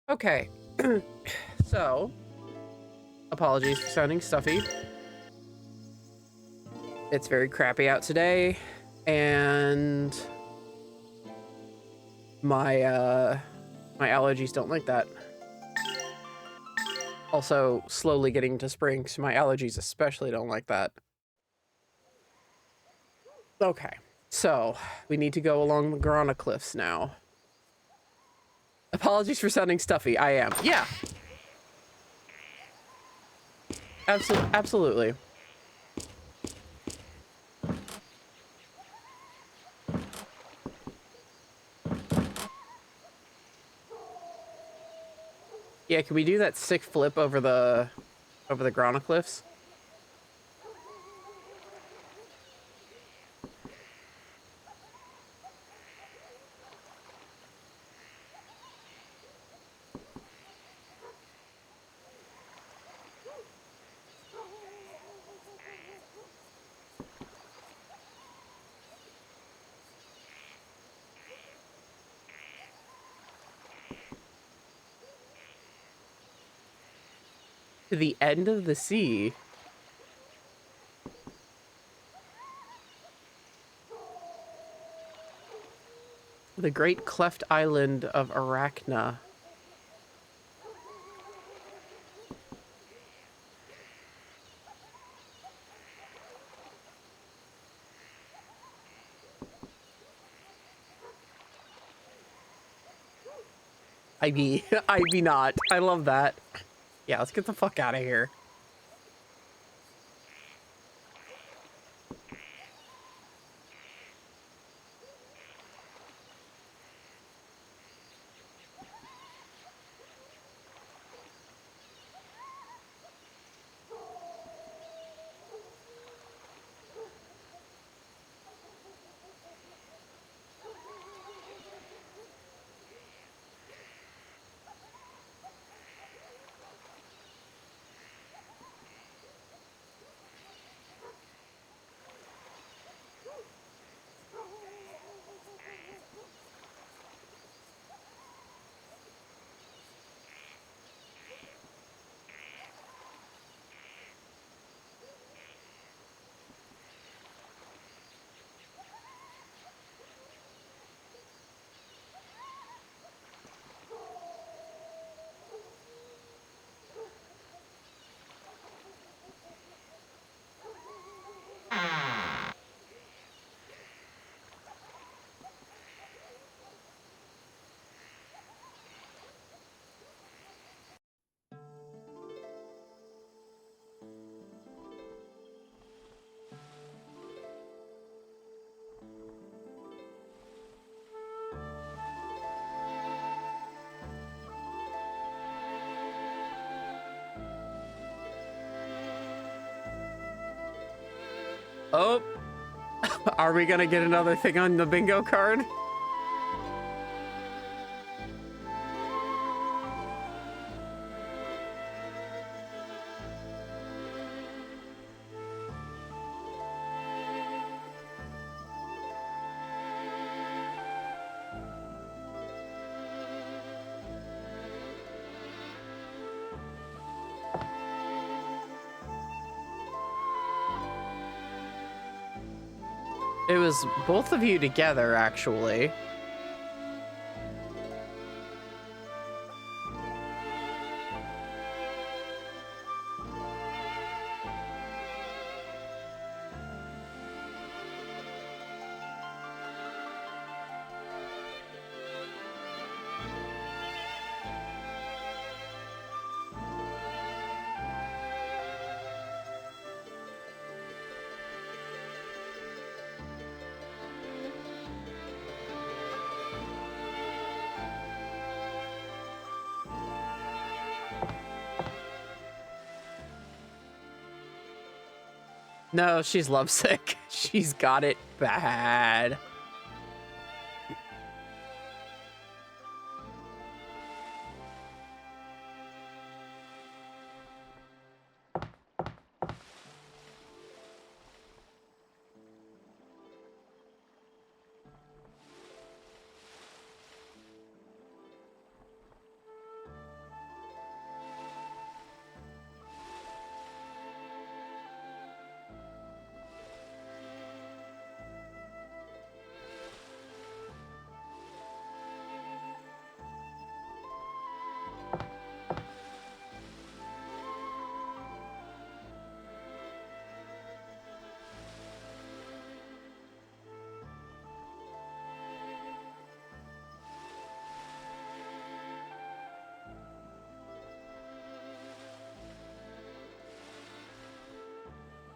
Okay. So, apologies for sounding stuffy. It's very crappy out today, and my allergies don't like that. Also, slowly getting to spring, so my allergies especially don't like that. Okay, so we need to go along the Grana cliffs now. Apologies for sounding stuffy. I am. Yeah. Absolutely. Yeah, can we do that sick flip over the Grana cliffs? To the end of the sea. The Great Cleft Island of Arachna. I be, I be not. I love that. Yeah, let's get the fuck out of here. Oh, are we gonna get another thing on the bingo card? It was both of you together, actually. No, she's lovesick. She's got it bad.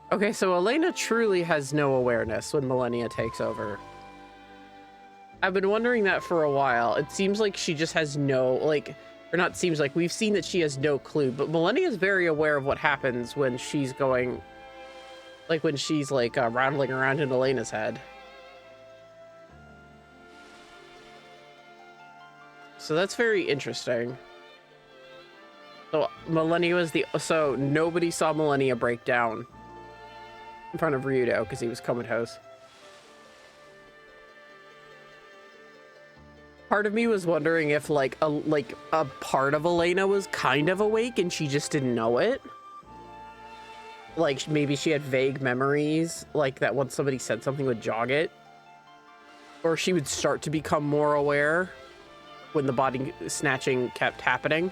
Okay, so Elena truly has no awareness when Millennia takes over. I've been wondering that for a while. It seems like she just has no, like, or not seems like, we've seen that she has no clue, but Millennia is very aware of what happens when she's going, like when she's like rattling around in Elena's head. So that's very interesting. So Millennia was so nobody saw Millennia break down in front of Ryudo because he was comatose. Part of me was wondering if like a part of Elena was kind of awake and she just didn't know it. Like maybe she had vague memories, like that once somebody said something would jog it. Or she would start to become more aware when the body snatching kept happening.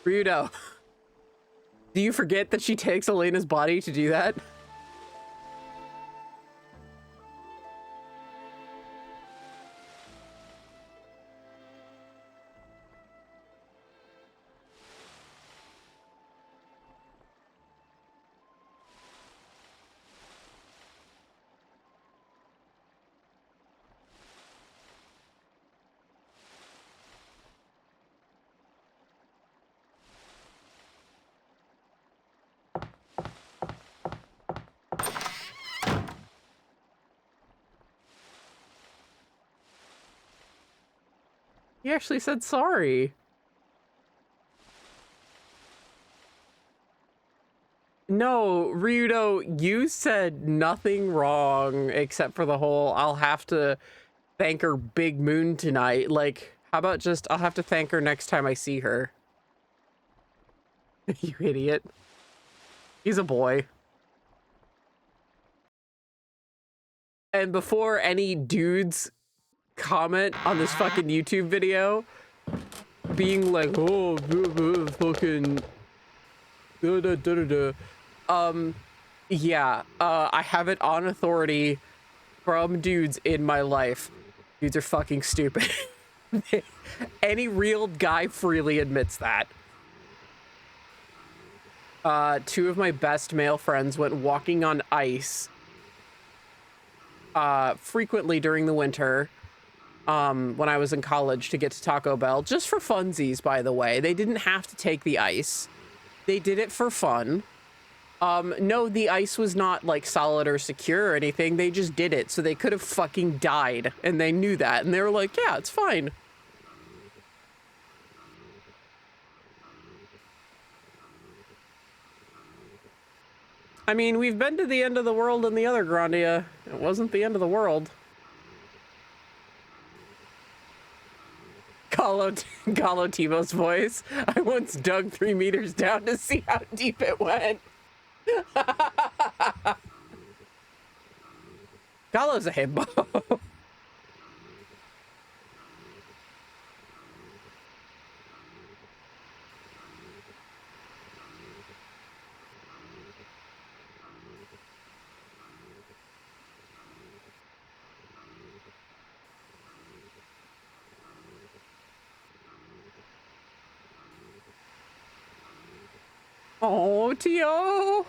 Ryudo, do you forget that she takes Elena's body to do that? He actually said sorry. No, Ryudo, you said nothing wrong except for the whole I'll have to thank her big moon tonight. Like, how about just I'll have to thank her next time I see her? You idiot. He's a boy. And before any dudes comment on this fucking YouTube video being like, oh, fucking yeah, I have it on authority from dudes in my life. Dudes are fucking stupid. Any real guy freely admits that. Two of my best male friends went walking on ice frequently during the winter when I was in college to get to Taco Bell, just for funsies, by the way. They didn't have to take the ice. They did it for fun. No, the ice was not like solid or secure or anything. They just did it, so they could have fucking died, and they knew that, and they were like, yeah, it's fine. I mean, we've been to the end of the world in the other Grandia. It wasn't the end of the world. Gallo Timo's voice. I once dug 3 meters down to see how deep it went. Gallo's a himbo. Oh, Tio.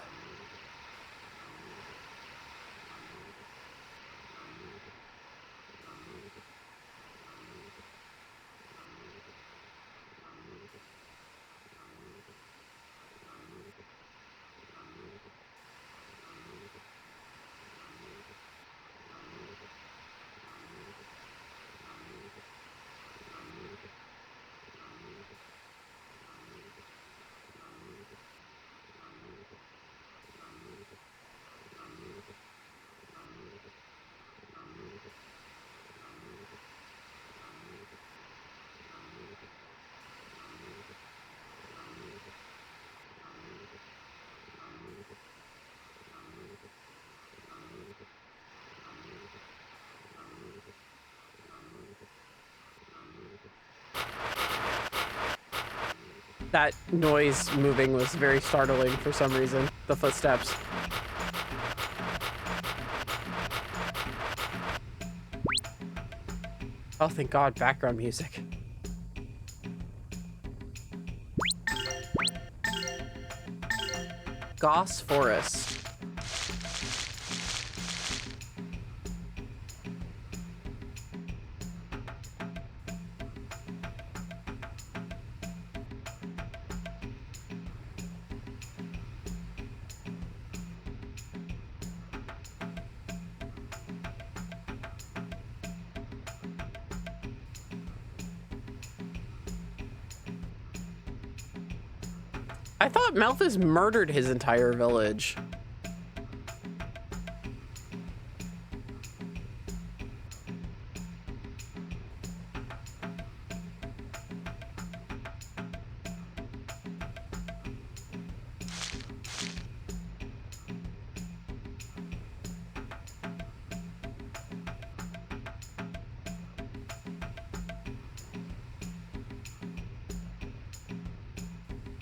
That noise moving was very startling for some reason. The footsteps. Oh, thank God, background music. Goss Forest. I thought Malthus murdered his entire village.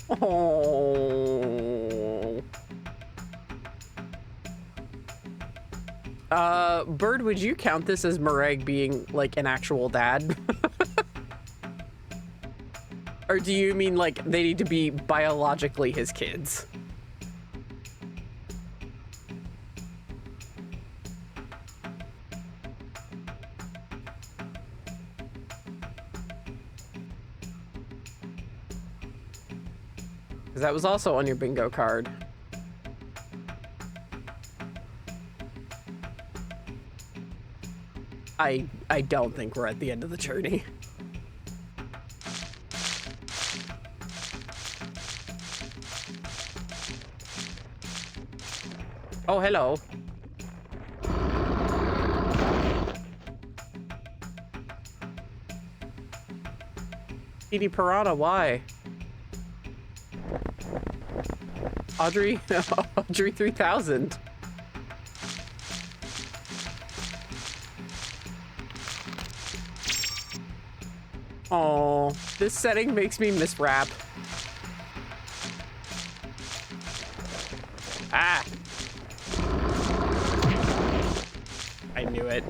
Oh. Bird, would you count this as Mareg being like an actual dad? Or do you mean like they need to be biologically his kids? Because that was also on your bingo card. I don't think we're at the end of the journey. Oh, hello. Petey Piranha, why? Audrey, Audrey 3000. Oh, this setting makes me miss rap. Ah! I knew it.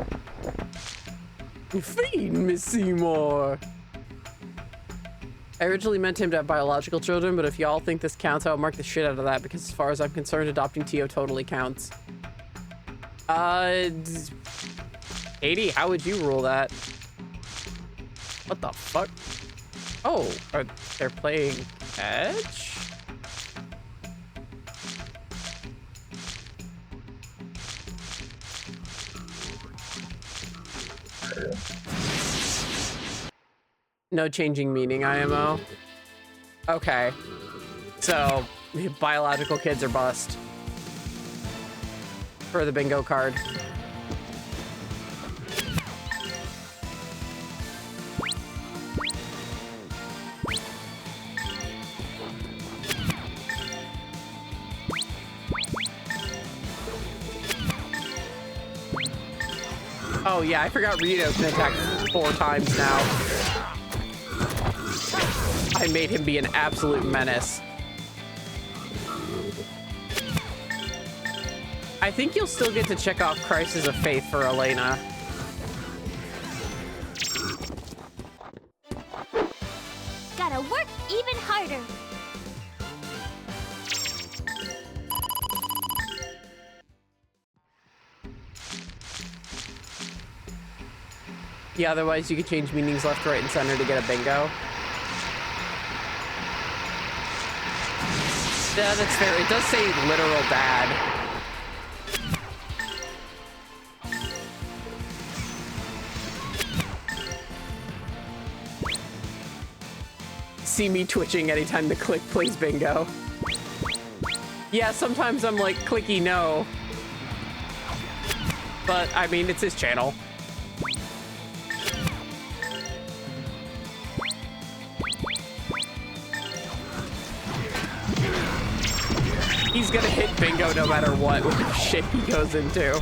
Fiend, Miss Seymour! I originally meant him to have biological children, but if y'all think this counts, I'll mark the shit out of that, because as far as I'm concerned, adopting Tio totally counts. 80, how would you rule that? What the fuck? Oh, they're playing Edge? No changing meaning, IMO. Okay. So, biological kids are bust. For the bingo card. Oh yeah, I forgot Rito can attack 4 times now. I made him be an absolute menace. I think you'll still get to check off Crisis of Faith for Elena. Gotta work even harder. Yeah, otherwise you could change meanings left, right, and center to get a bingo. Yeah, that's fair. It does say literal dad. See me twitching anytime the click plays bingo. Yeah, sometimes I'm like, clicky no. But, I mean, it's his channel. He's gonna hit bingo no matter what with the shit he goes into.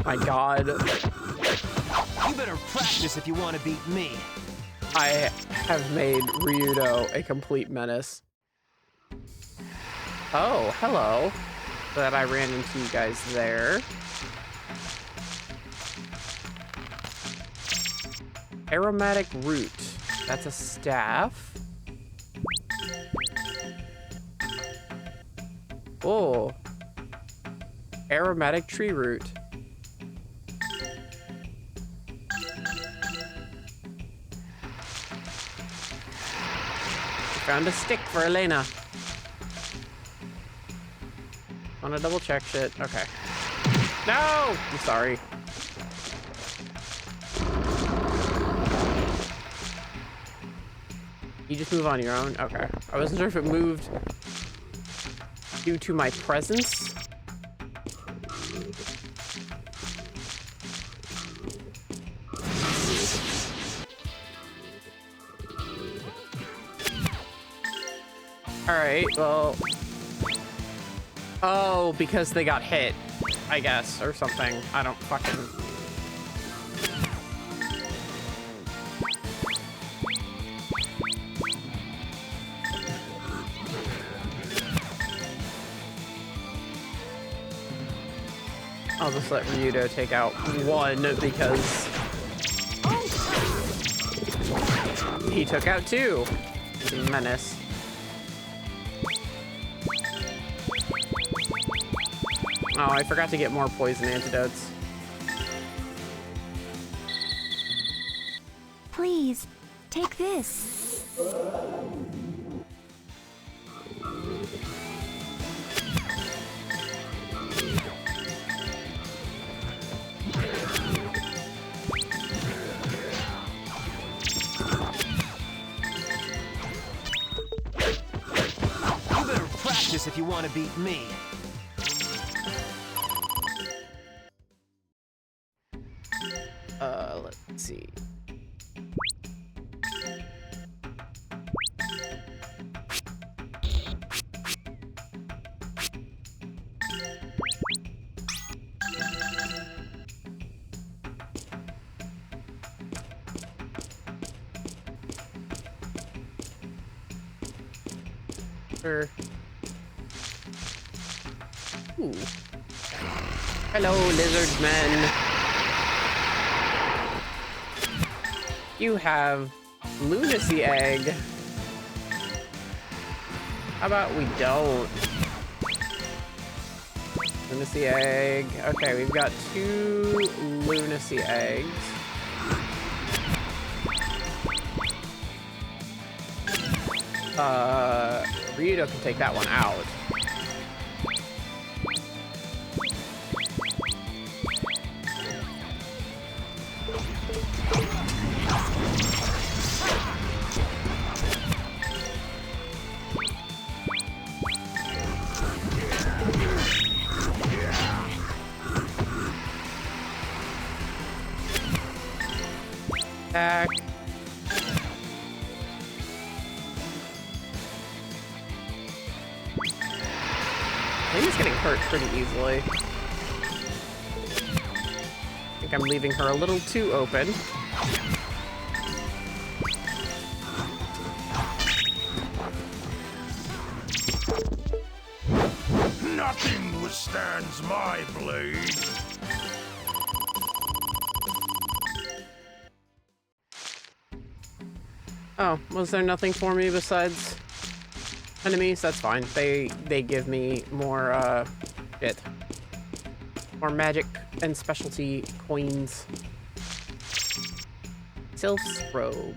my god. You better practice if you want to beat me. I have made Ryudo a complete menace. Oh, hello. Glad I ran into you guys there. Aromatic root. That's a staff. Oh. Aromatic tree root. Found a stick for Elena. Wanna double check shit? Okay. No! I'm sorry. You just move on your own? Okay. I wasn't sure if it moved due to my presence. Alright, well... Oh, because they got hit, I guess, or something. I don't fucking... I'll just let Ryudo take out one because he took out two. He's a menace. Oh, I forgot to get more poison antidotes. Please, take this. You better practice if you want to beat me. Let's see. Sure. Ooh. Hello, lizard men. You have lunacy egg. How about we don't? Lunacy egg. Okay, we've got 2 lunacy eggs. Ryudo can take that one out. Attack. I think he's getting hurt pretty easily. I think I'm leaving her a little too open. Nothing withstands my blade. Oh, was there nothing for me besides enemies? That's fine. They give me more shit. More magic and specialty coins. Sylph's robe.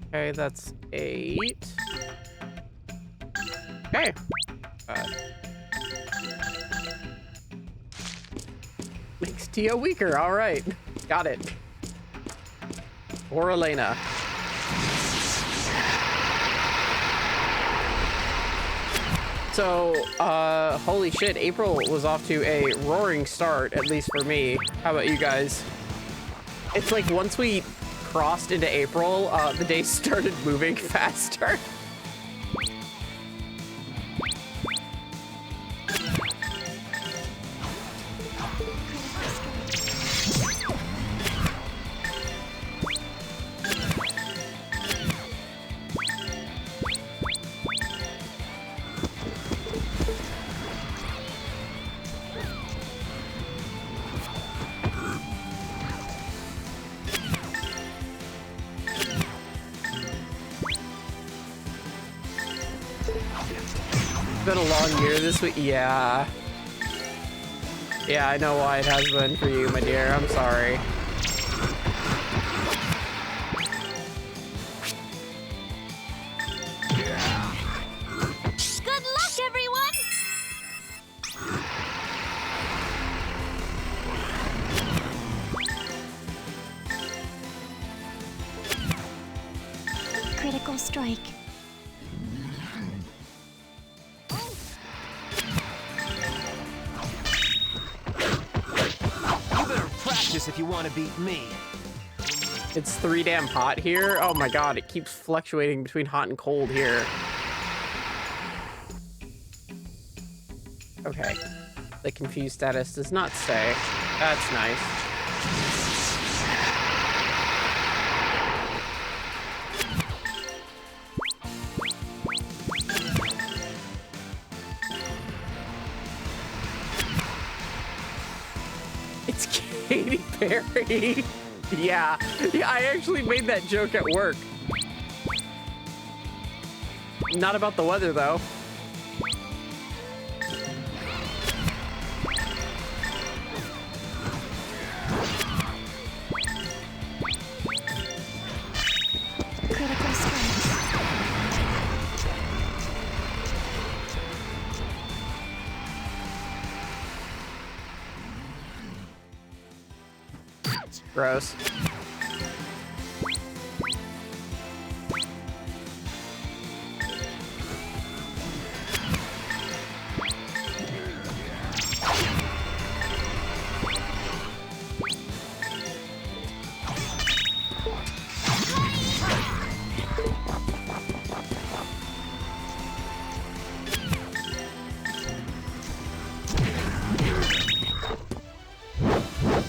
Okay, that's 8. Okay. Makes Tia weaker. All right. Got it. Or Elena. So, holy shit, April was off to a roaring start, at least for me. How about you guys? It's like once we crossed into April, the days started moving faster. been a long year this week. Yeah. Yeah, I know why it has been for you, my dear. I'm sorry. Good luck, everyone! Critical strike. You better practice if you want to beat me. It's 3 damn hot here. Oh my god, it keeps fluctuating between hot and cold here. Okay. The confused status does not stay. That's nice. It's Katy Perry. Yeah, I actually made that joke at work. Not about the weather, though. Critical strike. Gross.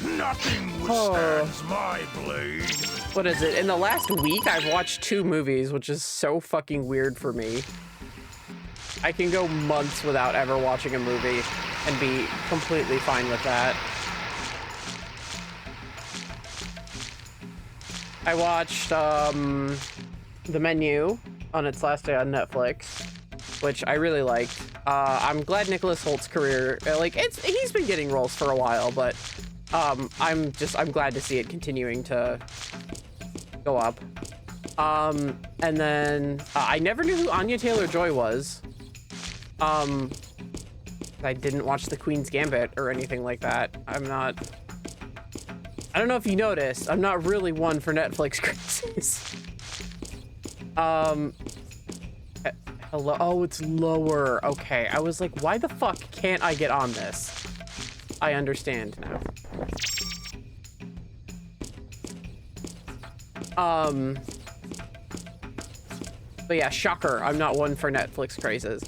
Nothing withstands my blade. What is it? In the last week, I've watched 2 movies, which is so fucking weird for me. I can go months without ever watching a movie and be completely fine with that. I watched The Menu on its last day on Netflix, which I really liked. I'm glad Nicholas Holt's career, he's been getting roles for a while, but I'm glad to see it continuing to go up. And then I never knew who Anya Taylor-Joy was. I didn't watch The Queen's Gambit or anything like that. I don't know if you noticed, I'm not really one for Netflix crazies. Hello, oh, it's lower. Okay, I was like, why the fuck can't I get on this? I understand now. But yeah, shocker, I'm not one for Netflix crazes.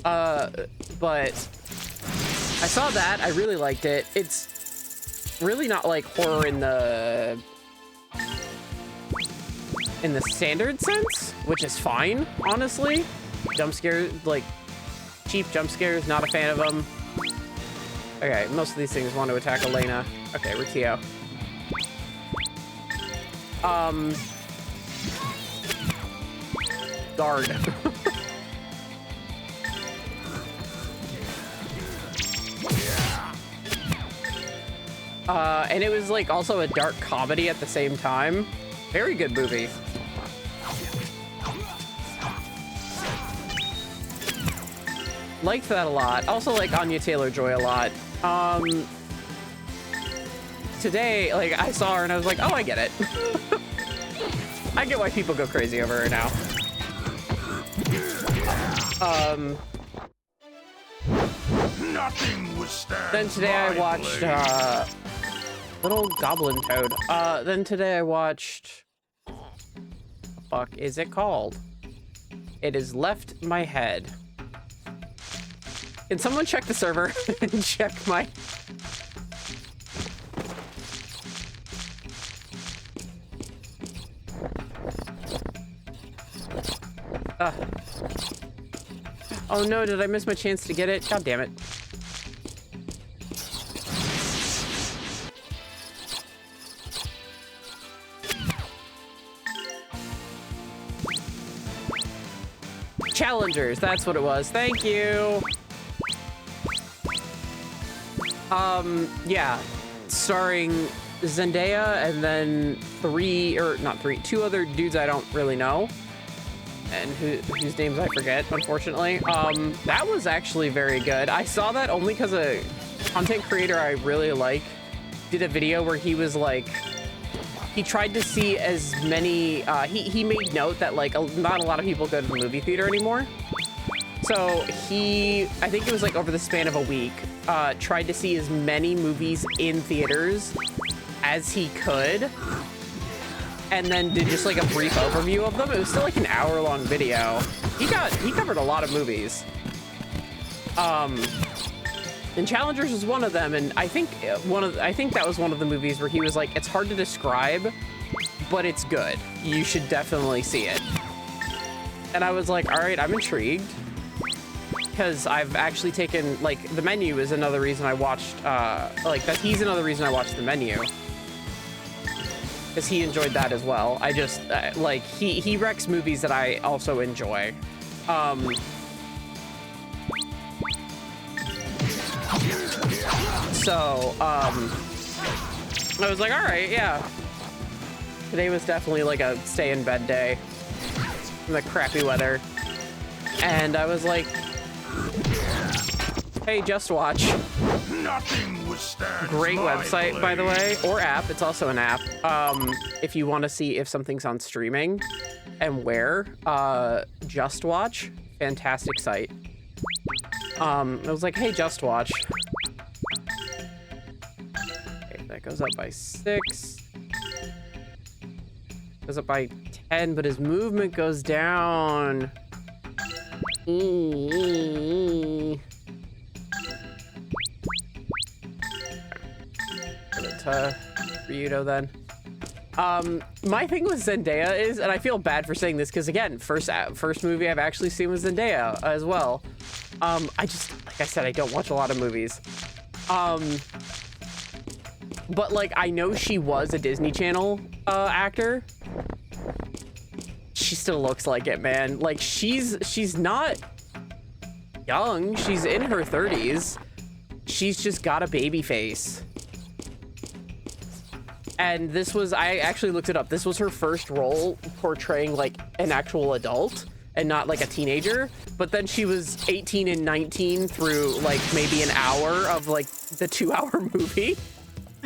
But I saw that, I really liked it. It's really not like horror in the standard sense, which is fine, honestly. Jump scares, like cheap jump scares, not a fan of them. Okay, most of these things want to attack Elena. Okay, Ratio. Guard. And it was like also a dark comedy at the same time. Very good movie. Liked that a lot. Also like Anya Taylor-Joy a lot. Today, like I saw her and I was like, oh, I get it. I get why people go crazy over her now. Nothing withstands Then today I my watched blade. Little Goblin Toad. Then today I watched, what the fuck is it called? It has left my head. Can someone check the server and check my... Oh no, did I miss my chance to get it? God damn it. Challengers, that's what it was. Thank you. Yeah, starring Zendaya and then two other dudes I don't really know, and whose names I forget, unfortunately. That was actually very good. I saw that only because a content creator I really like did a video where he was like, he tried to see as many, he made note that like not a lot of people go to the movie theater anymore. So I think it was like over the span of a week, tried to see as many movies in theaters as he could, and then did just like a brief overview of them. It was still like an hour-long video. He covered a lot of movies. And Challengers was one of them, and I think that was one of the movies where he was like, it's hard to describe, but it's good. You should definitely see it. And I was like, all right, I'm intrigued. Because I've actually taken, like, The Menu is another reason I watched, he's another reason I watched The Menu. Because he enjoyed that as well. I just, he wrecks movies that I also enjoy. I was like, all right, yeah. Today was definitely like a stay in bed day in the crappy weather. And I was like, hey, Just Watch. Nothing withstands Great my website, blade. by the way, or app. It's also an app. If you want to see if something's on streaming and where, Just Watch, fantastic site. I was like, hey, Just Watch. Okay, that goes up by 6. Goes up by 10, but his movement goes down. To Ryudo then. My thing with Zendaya is, and I feel bad for saying this because again, first movie I've actually seen was Zendaya as well. I just, like I said, I don't watch a lot of movies. But like I know she was a Disney Channel actor. She still looks like it, man. Like she's not young. She's in her 30s. She's just got a baby face. And this was, I actually looked it up. This was her first role portraying like an actual adult and not like a teenager. But then she was 18 and 19 through like maybe an hour of like the 2-hour movie.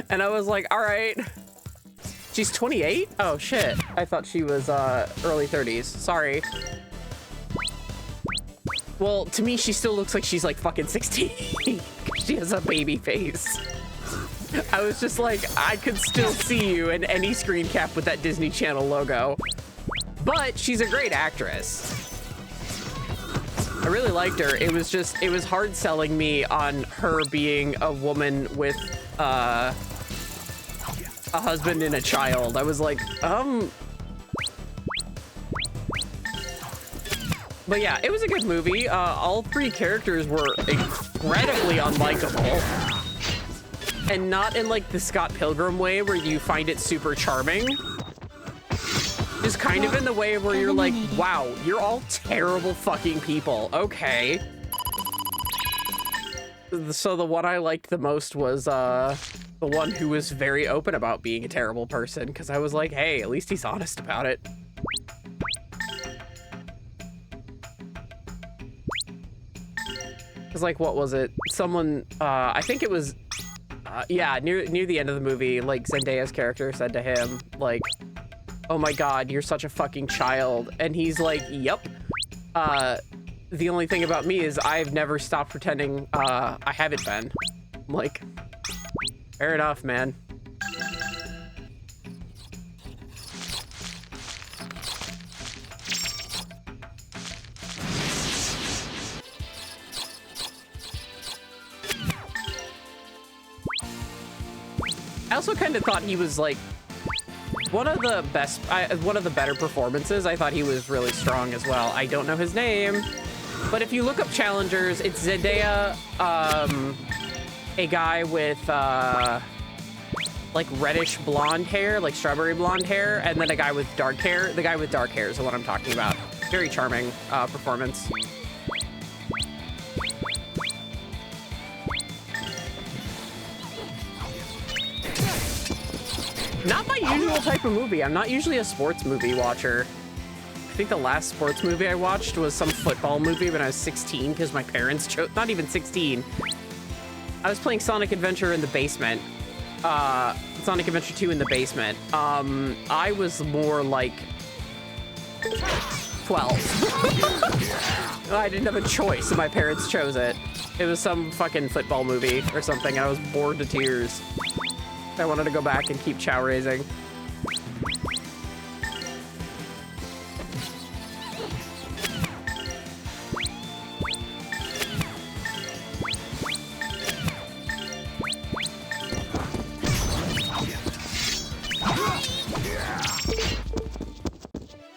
And I was like, all right. She's 28? Oh shit. I thought she was early 30s. Sorry. Well, to me, she still looks like she's like fucking 16. She has a baby face. I was just like, I could still see you in any screen cap with that Disney Channel logo. But she's a great actress. I really liked her. It was hard selling me on her being a woman with a husband and a child. I was like, But yeah, it was a good movie. All 3 characters were incredibly unlikable. And not in like the Scott Pilgrim way where you find it super charming. Just kind of in the way where you're like, wow, you're all terrible fucking people. Okay. So the one I liked the most was the one who was very open about being a terrible person, because I was like, hey, at least he's honest about it. Because like, what was it? Someone, I think it was, yeah, near the end of the movie, like Zendaya's character said to him, like, oh my God, you're such a fucking child. And he's like, yep. The only thing about me is I've never stopped pretending I haven't been. I'm like, fair enough, man. I also kind of thought he was like one of the better performances. I thought he was really strong as well. I don't know his name, but if you look up challengers, it's Zendaya, a guy with like reddish blonde hair, like strawberry blonde hair, and then a guy with dark hair. The guy with dark hair is the one I'm talking about. Very charming performance. Not my usual type of movie. I'm not usually a sports movie watcher. I think the last sports movie I watched was some football movie when I was 16 because my parents chose, not even 16. I was playing Sonic Adventure in the basement. Sonic Adventure 2 in the basement. I was more like 12. I didn't have a choice, so my parents chose it. It was some fucking football movie or something, and I was bored to tears. I wanted to go back and keep chow raising.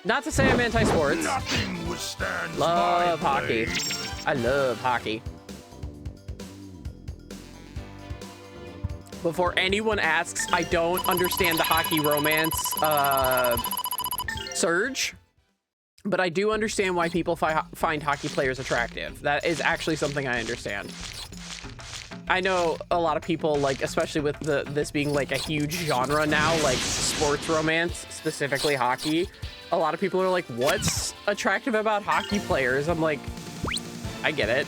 Not to say I'm anti-sports. Nothing withstands Love my hockey. blade. I love hockey. Before anyone asks, I don't understand the hockey romance surge, but I do understand why people find hockey players attractive. That is actually something I understand. I know a lot of people, like, especially with this being like a huge genre now, like sports romance, specifically hockey. A lot of people are like, what's attractive about hockey players? I'm like, I get it.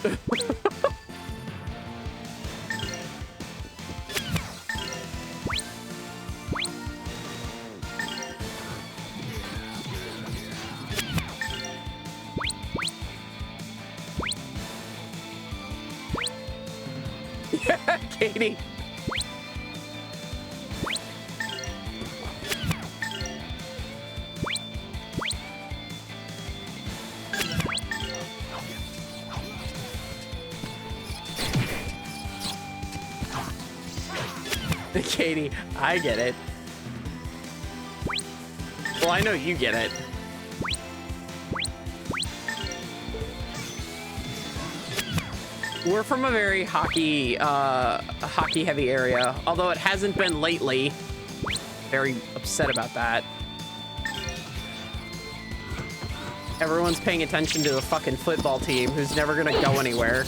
Yeah, Katie. Katie, I get it. Well, I know you get it. We're from a very hockey heavy area, although it hasn't been lately. Very upset about that. Everyone's paying attention to the fucking football team who's never gonna go anywhere.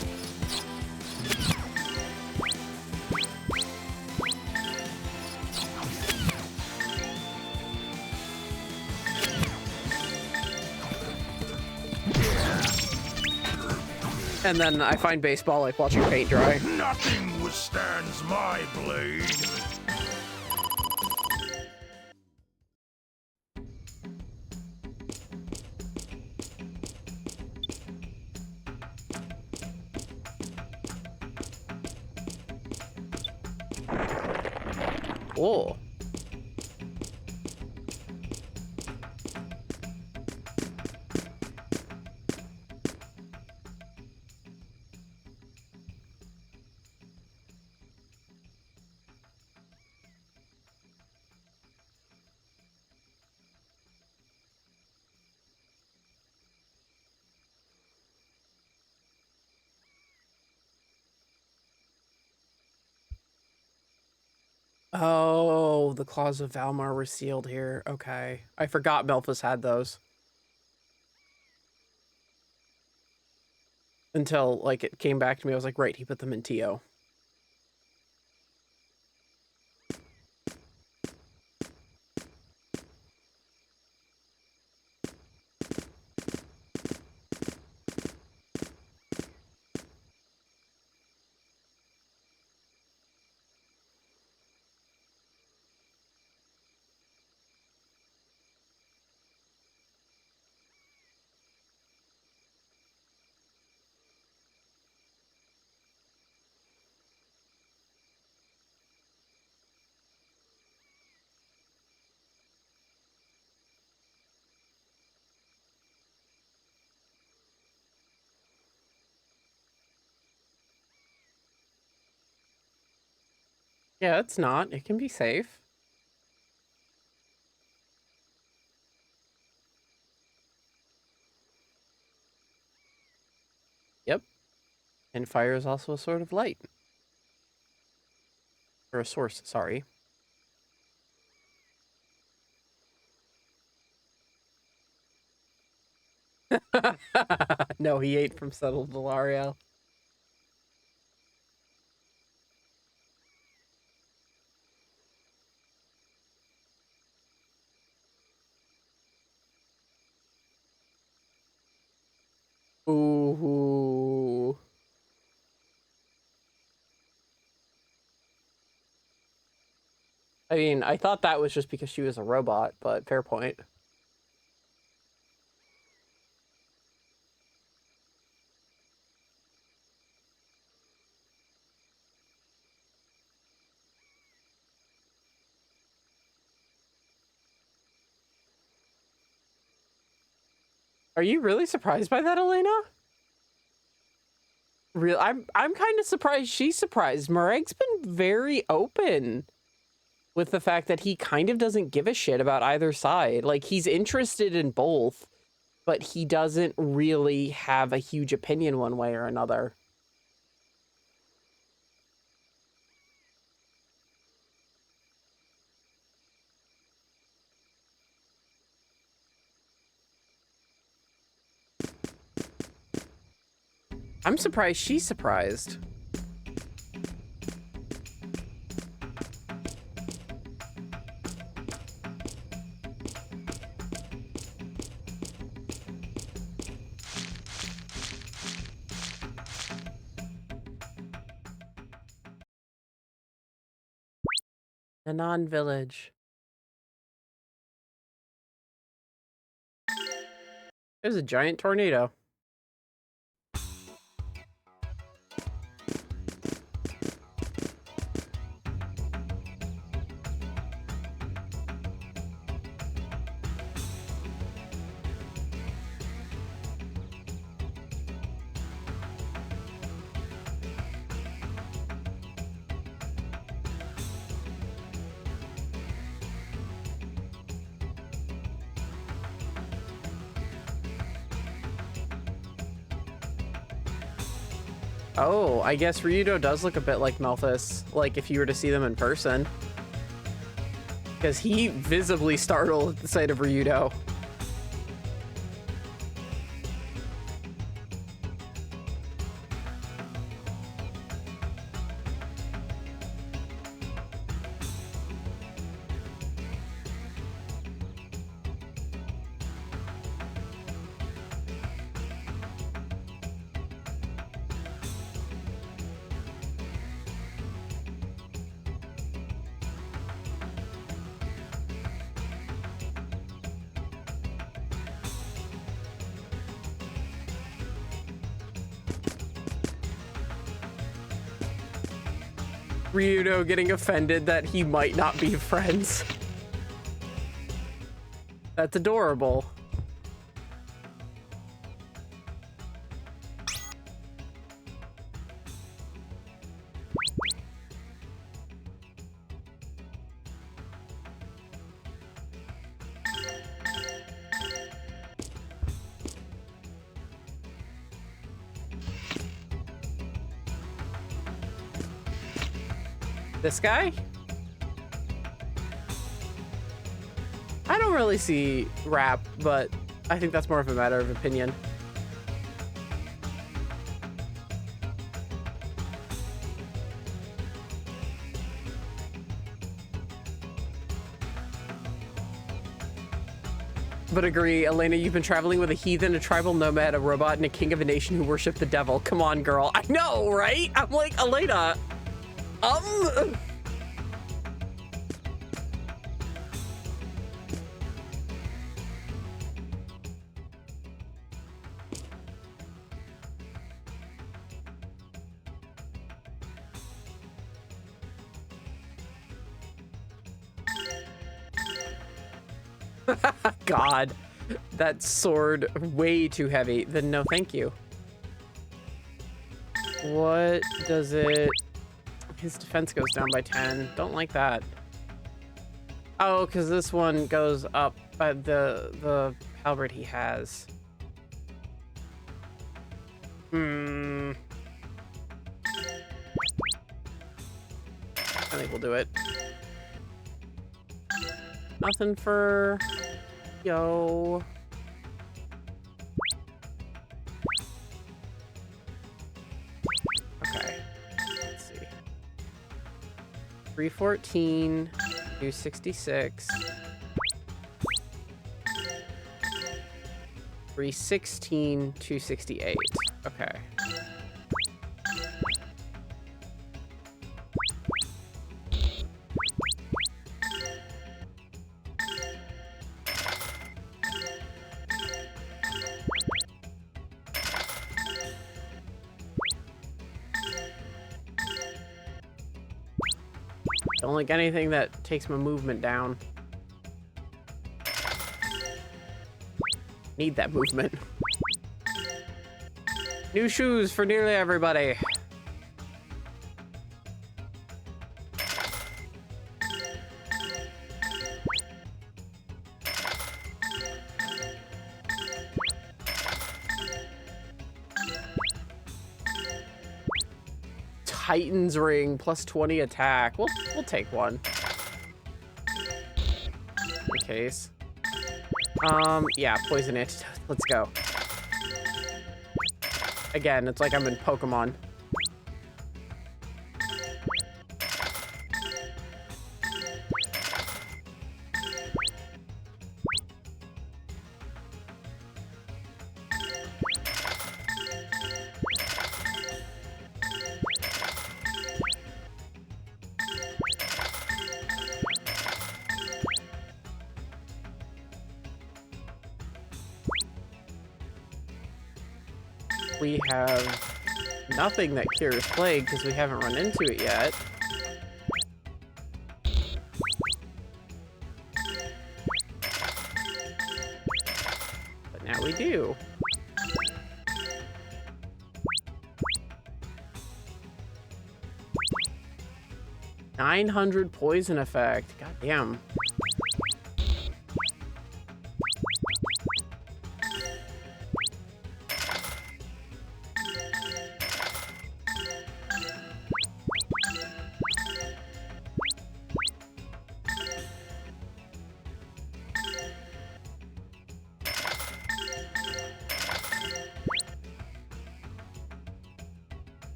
And then I find baseball like watching paint dry. Nothing withstands my blade. Oh. Oh, the claws of Valmar were sealed here. Okay. I forgot Melphus had those. Until, like, it came back to me. I was like, right, he put them in TO. Yeah, it's not. It can be safe. Yep. And fire is also a sort of light. Or a source, sorry. No, he ate from Settled Delario. Ooh. I mean, I thought that was just because she was a robot, but fair point. Are you really surprised by that, Elena? I'm kind of surprised she's surprised. Marek's been very open with the fact that he kind of doesn't give a shit about either side. Like, he's interested in both, but he doesn't really have a huge opinion one way or another. I'm surprised she's surprised. The non-village. There's a giant tornado. Oh, I guess Ryudo does look a bit like Melphis, like if you were to see them in person. Because he visibly startled at the sight of Ryudo. Ryudo getting offended that he might not be friends. That's adorable. This guy? I don't really see rap, but I think that's more of a matter of opinion. But agree, Elena, you've been traveling with a heathen, a tribal nomad, a robot, and a king of a nation who worship the devil. Come on, girl. I know, right? I'm like, Elena, God, that sword way too heavy. Then no, thank you. What does it... His defense goes down by 10. Don't like that. Oh, because this one goes up by the halberd he has. I think we'll do it. Nothing for... Yo. 314, 266. 316, 268. Okay. Don't like anything that takes my movement down. Need that movement. New shoes for nearly everybody. Titan's ring plus 20 attack. We'll take one. In case. Yeah, poison antidote. Let's go. Again, it's like I'm in Pokemon. We have nothing that cures plague because we haven't run into it yet. But now we do. $900 poison effect. God damn.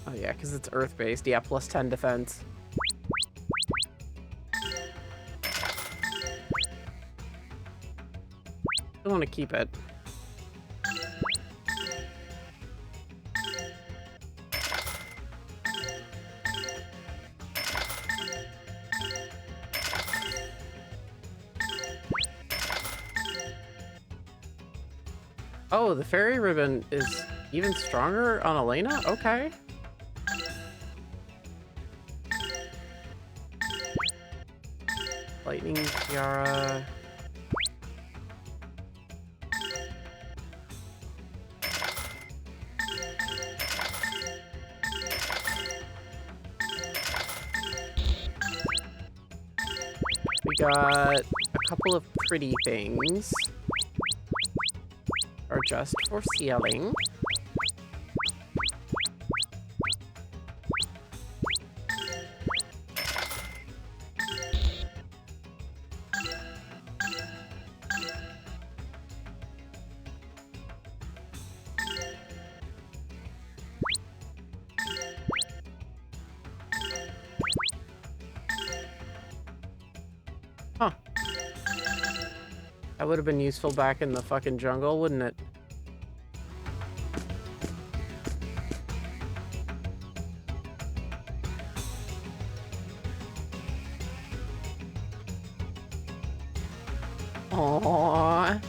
Oh yeah, because it's earth-based. Yeah, plus 10 defense. I want to keep it. Oh, the fairy ribbon is even stronger on Elena? Okay. Lightning tiara. We got a couple of pretty things. Are just for sealing. Huh. That would have been useful back in the fucking jungle, wouldn't it? Aww.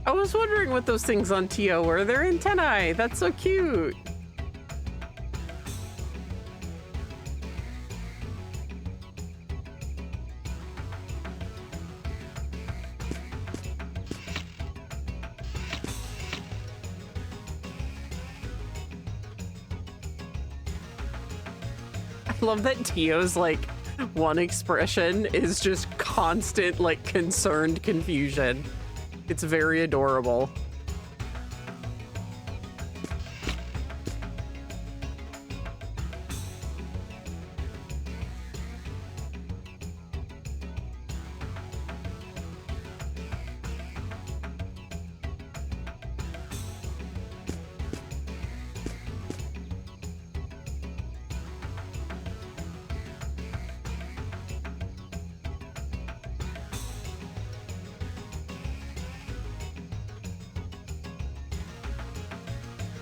I was wondering what those things on Tio were. They're antennae. That's so cute. I love that Tio's like one expression is just constant like concerned confusion. It's very adorable.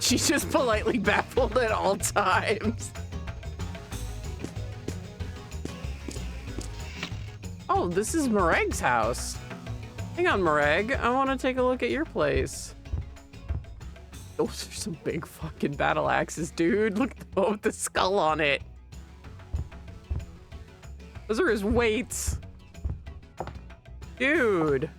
She's just politely baffled at all times. Oh, this is Moreg's house. Hang on, Moreg. I want to take a look at your place. Those are some big fucking battle axes, dude. Look at the one with the skull on it. Those are his weights. Dude.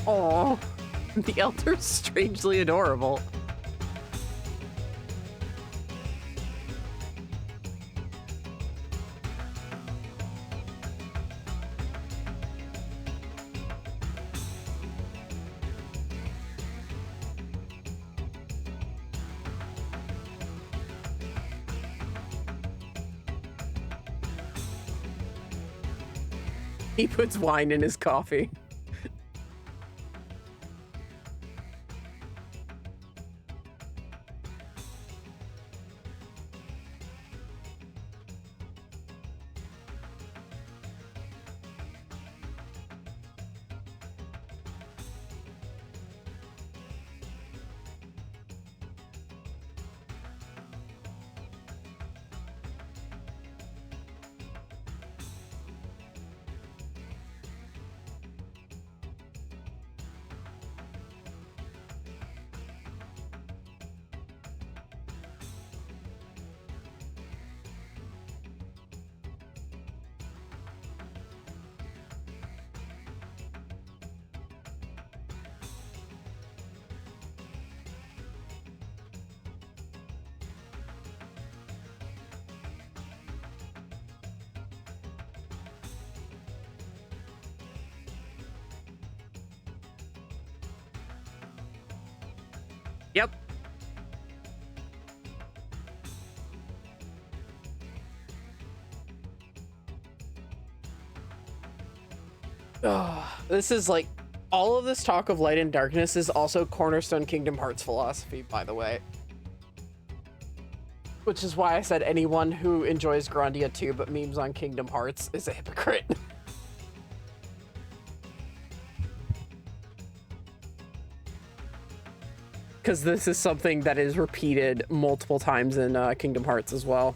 Oh, the elder's strangely adorable. He puts wine in his coffee. Yep. This is like, all of this talk of light and darkness is also Cornerstone Kingdom Hearts philosophy, by the way. Which is why I said anyone who enjoys Grandia 2 but memes on Kingdom Hearts is a hypocrite. Because this is something that is repeated multiple times in Kingdom Hearts as well.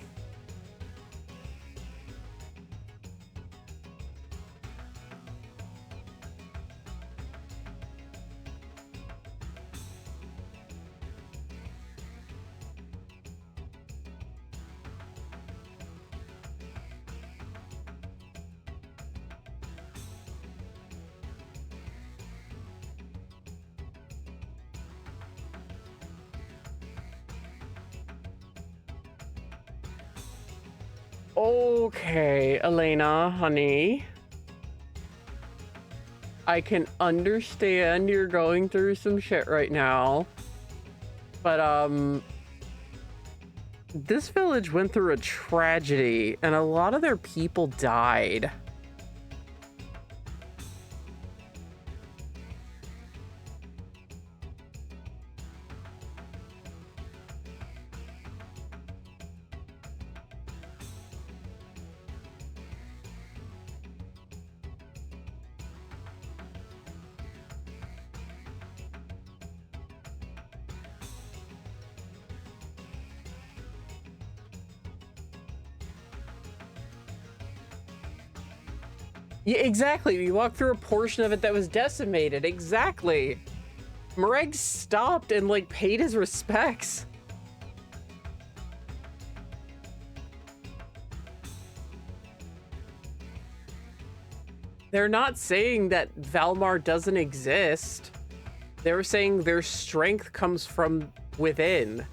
Okay, Elena, honey. I can understand you're going through some shit right now. But, this village went through a tragedy, and a lot of their people died. Yeah, exactly. We walked through a portion of it that was decimated. Exactly. Moreg stopped and, like, paid his respects. They're not saying that Valmar doesn't exist. They're saying their strength comes from within.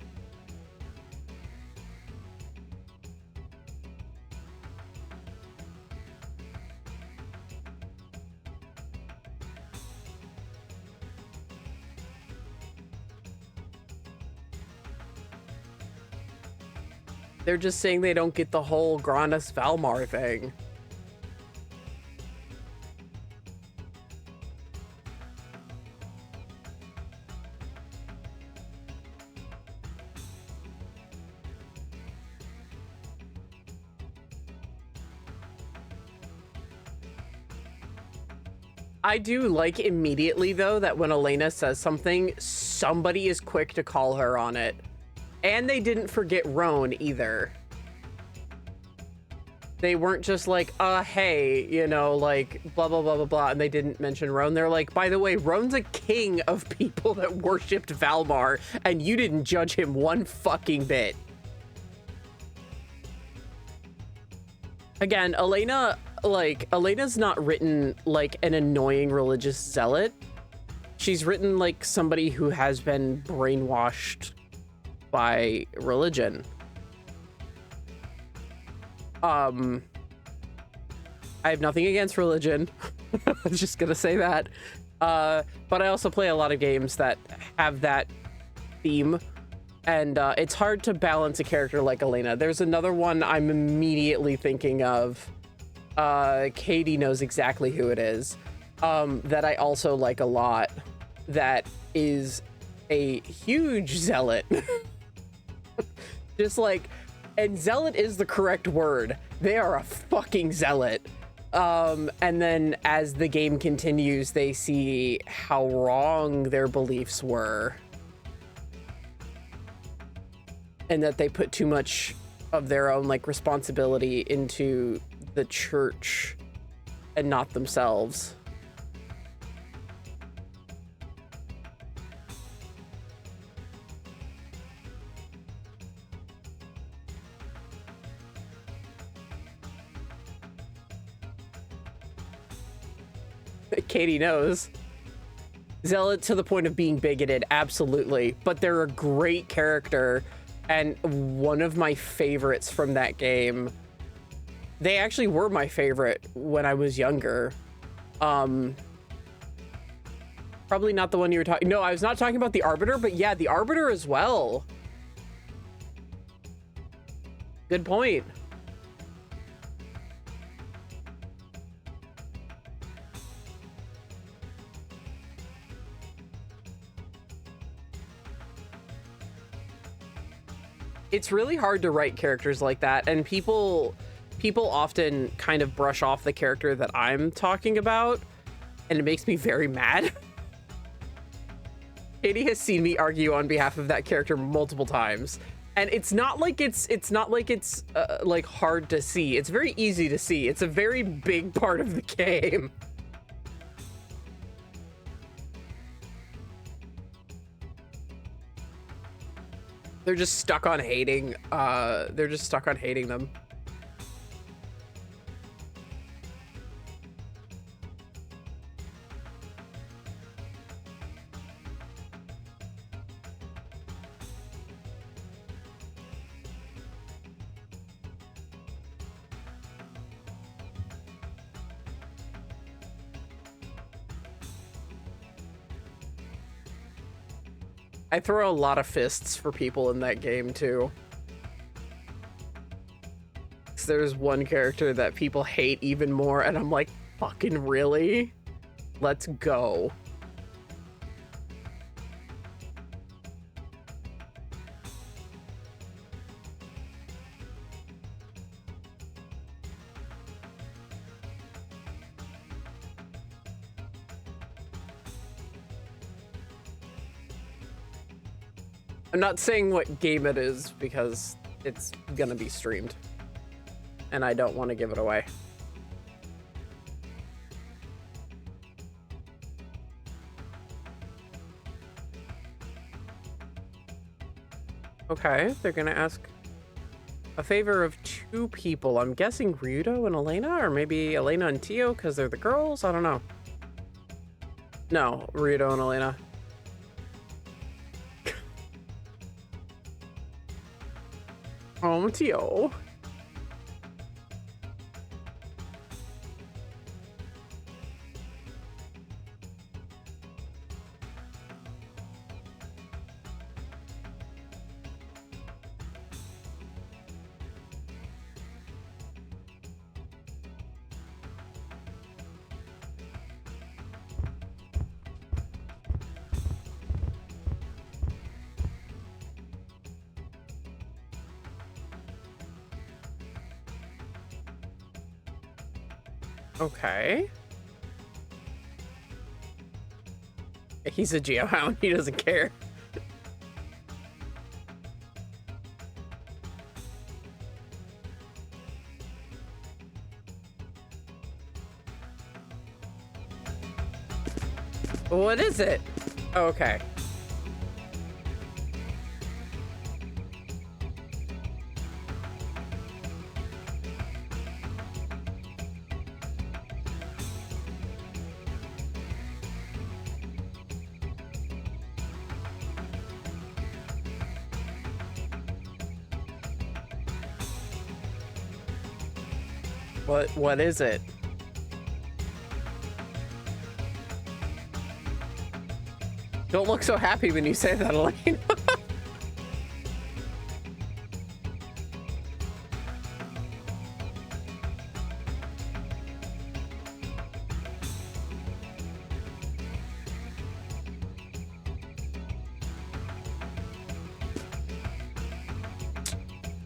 They're just saying they don't get the whole Granus Valmar thing. I do like immediately, though, that when Elena says something, somebody is quick to call her on it. And they didn't forget Roan either. They weren't just like, hey, you know, like, blah, blah, blah, blah, blah, and they didn't mention Roan. They're like, by the way, Roan's a king of people that worshipped Valmar, and you didn't judge him one fucking bit. Again, Elena, like, Elena's not written like an annoying religious zealot. She's written like somebody who has been brainwashed by religion. I have nothing against religion. I'm just gonna say that. But I also play a lot of games that have that theme, and it's hard to balance a character like Elena. There's another one I'm immediately thinking of. Katie knows exactly who it is. That I also like a lot. That is a huge zealot. Just like, and zealot is the correct word. They are a fucking zealot. And then as the game continues, they see how wrong their beliefs were. And that they put too much of their own like responsibility into the church and not themselves. Katie knows. Zealot to the point of being bigoted, absolutely. But they're a great character, and one of my favorites from that game. They actually were my favorite when I was younger. Probably not the one you were talking. No, I was not talking about the Arbiter, but yeah, the Arbiter as well. Good point. It's really hard to write characters like that, and people often kind of brush off the character that I'm talking about, and it makes me very mad. Katie has seen me argue on behalf of that character multiple times, and it's not like it's like hard to see. It's very easy to see. It's a very big part of the game. They're just stuck on hating. They're just stuck on hating them. I throw a lot of fists for people in that game too. So there's one character that people hate even more, and I'm like, fucking really? Let's go. I'm not saying what game it is because it's gonna be streamed, and I don't want to give it away. Okay, they're gonna ask a favor of two people. I'm guessing Ryudo and Elena, or maybe Elena and Tio because they're the girls? I don't know. No, Ryudo and Elena. Oh, Tio. Okay. he's a geohound. He doesn't care. What is it? Oh, okay. What is it? Don't look so happy when you say that, Elaine.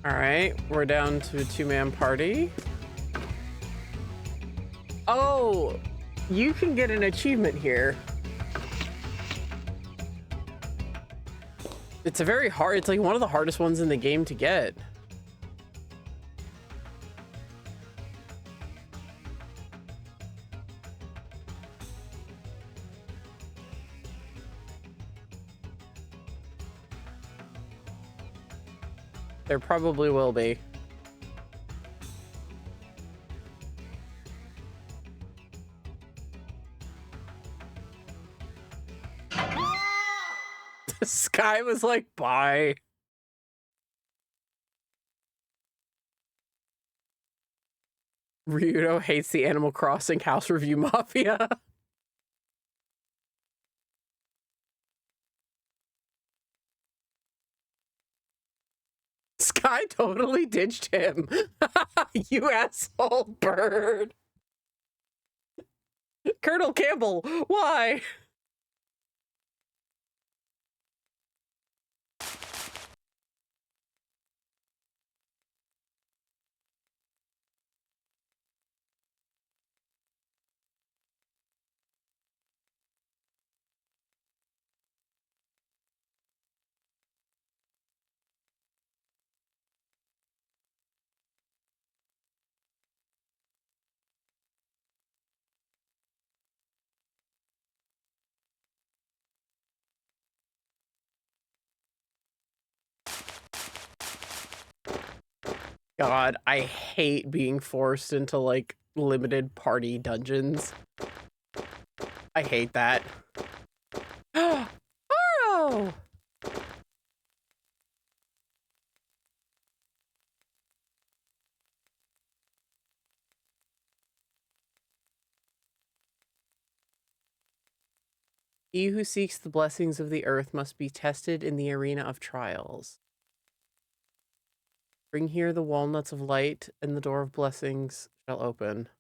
All right, we're down to a two-man party. Oh, you can get an achievement here. It's a very hard, it's like one of the hardest ones in the game to get. There probably will be. The sky was like, bye. Ryudo hates the Animal Crossing House Review Mafia. Sky totally ditched him. You asshole bird. Colonel Campbell, why? God, I hate being forced into like limited party dungeons. I hate that. Oh! He who seeks the blessings of the earth must be tested in the arena of trials. Bring here the walnuts of light, and the door of blessings shall open.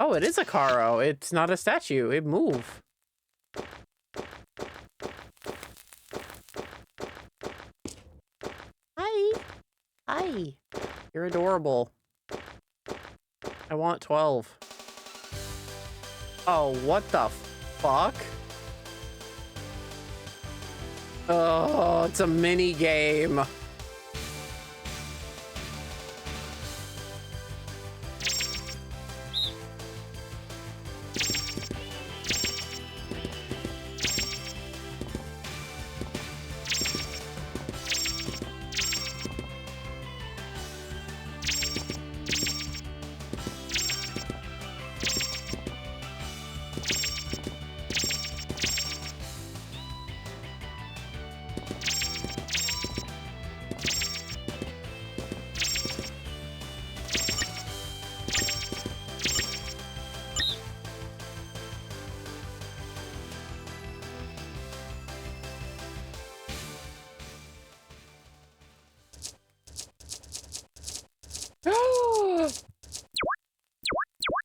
Oh, it is a Caro. It's not a statue. It move. Hi. Hi. You're adorable. I want 12. Oh, what the fuck? Oh, it's a mini game.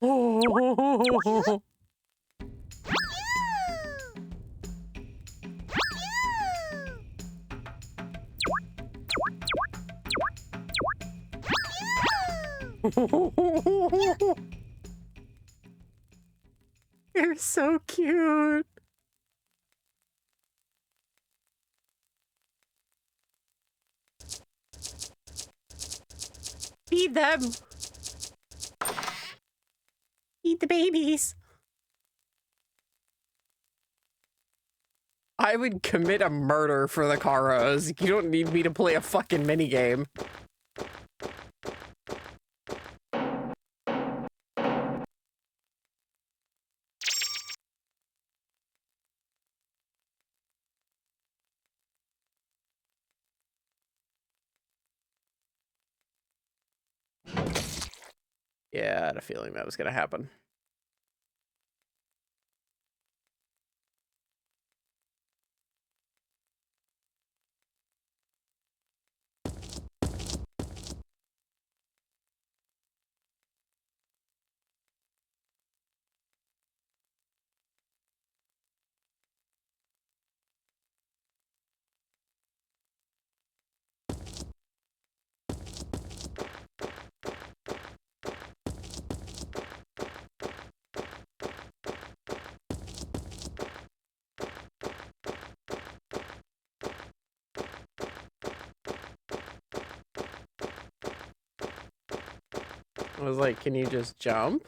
Oh. You're so cute. Feed them. Feed the babies. I would commit a murder for the Karos. You don't need me to play a fucking minigame. Yeah, I had a feeling that was gonna happen. I was like, can you just jump?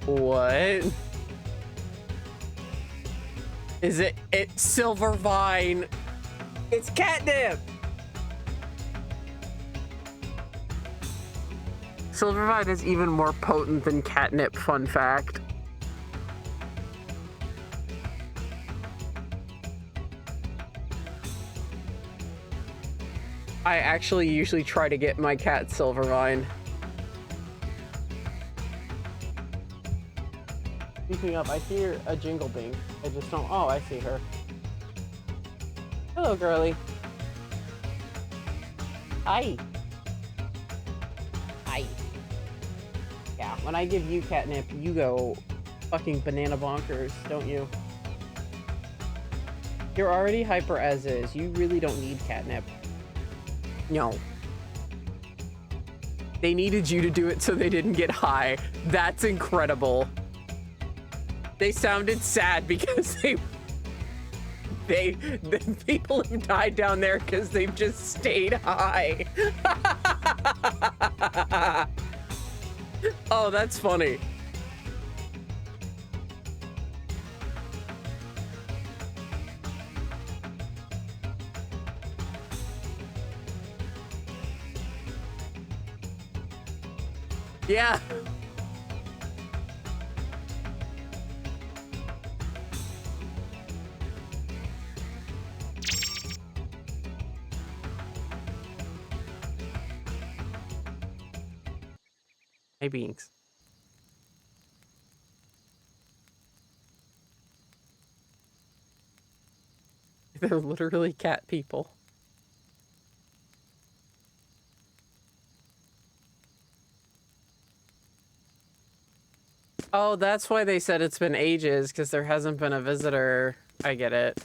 What? Is it? It's Silvervine. It's catnip. Silvervine is even more potent than catnip, fun fact. I actually usually try to get my cat Silvervine. Speaking of, I hear a jingle bing. I just don't. Oh, I see her. Hello, girly. Hi. Hi. Yeah, when I give you catnip, you go fucking banana bonkers, don't you? You're already hyper as is. You really don't need catnip. No. They needed you to do it so they didn't get high. That's incredible. They sounded sad because the people have died down there because they've just stayed high. Oh, that's funny. Yeah. Hey, beings. They're literally cat people. Oh, that's why they said it's been ages, because there hasn't been a visitor. I get it.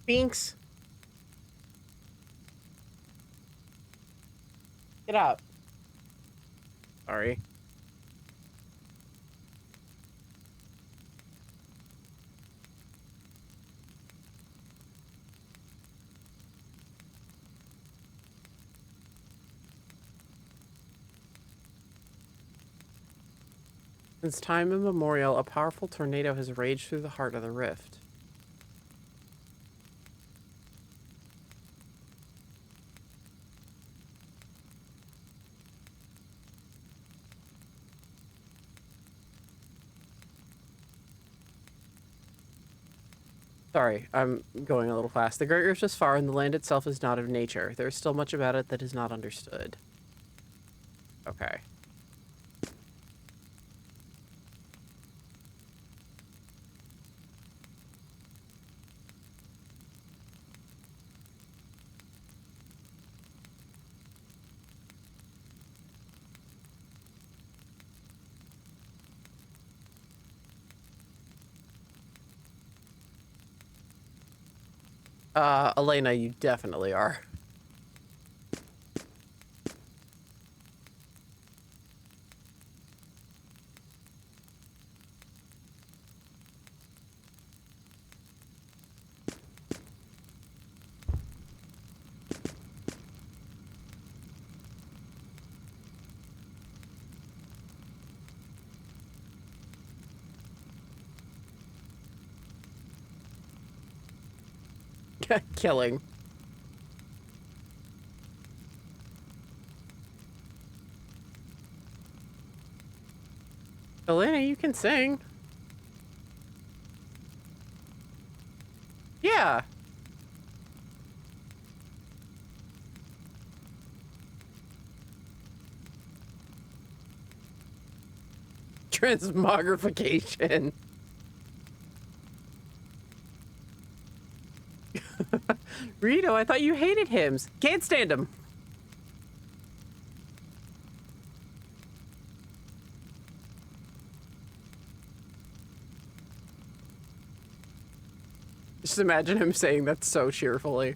Binks. Get out. Sorry. Since time immemorial, a powerful tornado has raged through the heart of the rift. Sorry, I'm going a little fast. The Great Rift is far, and the land itself is not of nature. There is still much about it that is not understood. Okay. Elena, you definitely are. Killing. Elena, you can sing. Yeah. Transmogrification. Rito, I thought you hated hymns. Can't stand him. Just imagine him saying that so cheerfully.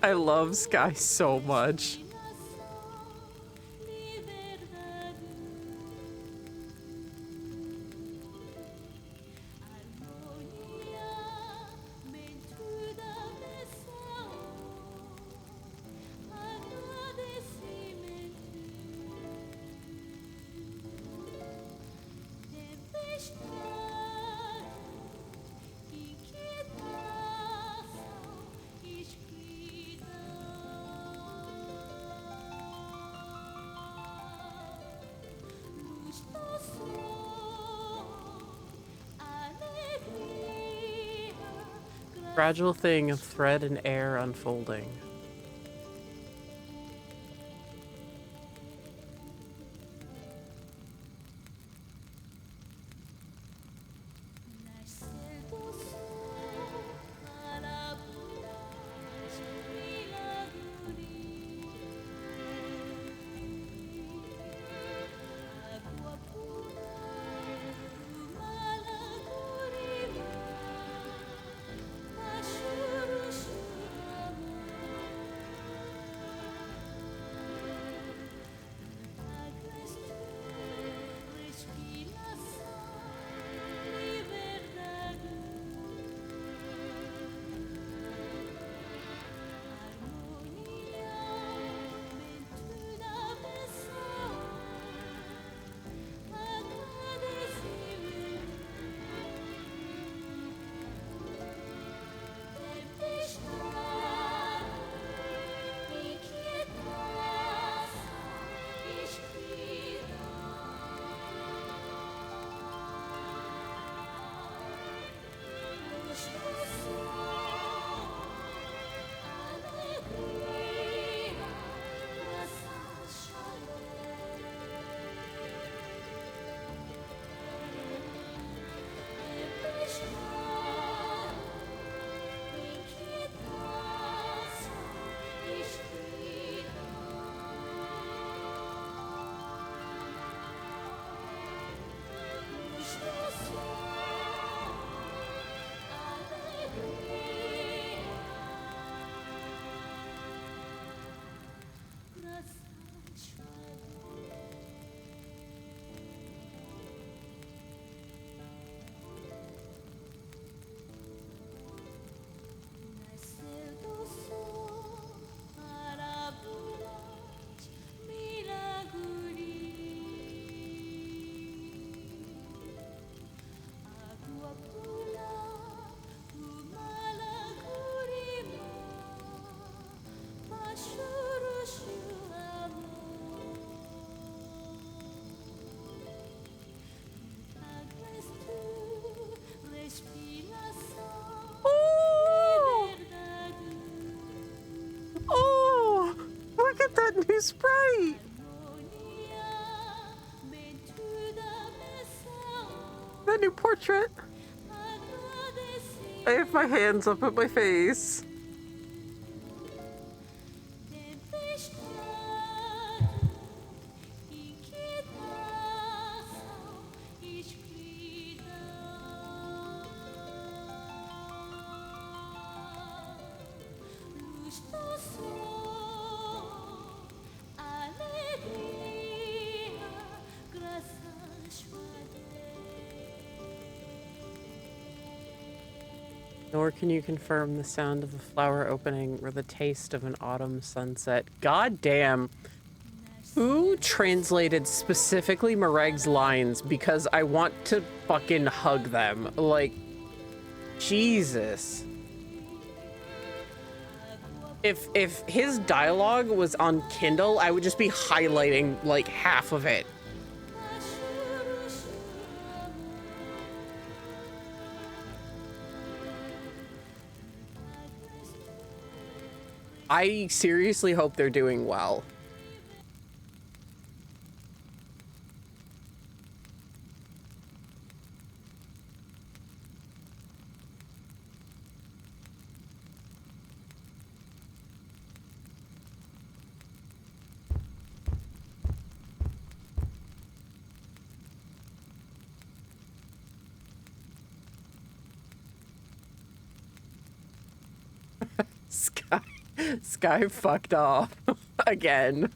I love Sky so much. Fragile thing of thread and air unfolding. new Sprite! That new portrait! I have my hands up at my face. Nor can you confirm the sound of a flower opening or the taste of an autumn sunset. God damn. Who translated specifically Mareg's lines? Because I want to fucking hug them. Like, Jesus. If his dialogue was on Kindle, I would just be highlighting like half of it. I seriously hope they're doing well. Sky fucked off again.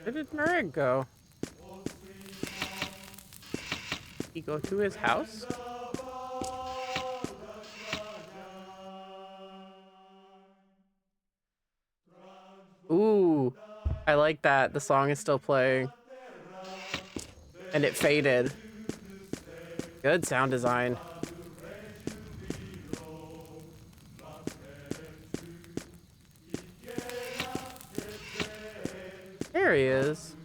Where did Marek go? He go to his house? Ooh, I like that. The song is still playing. And it faded. Good sound design. There he is.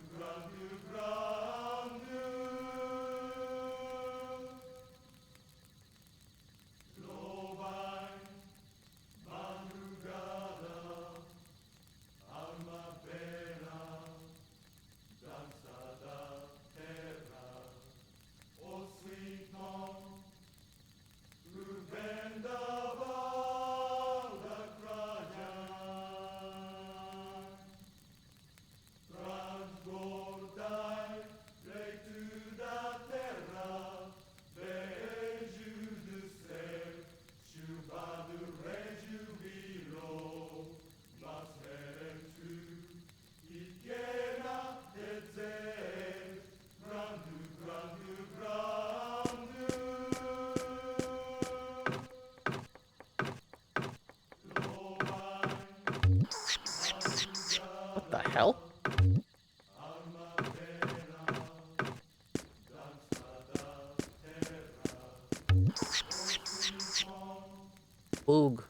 Boog.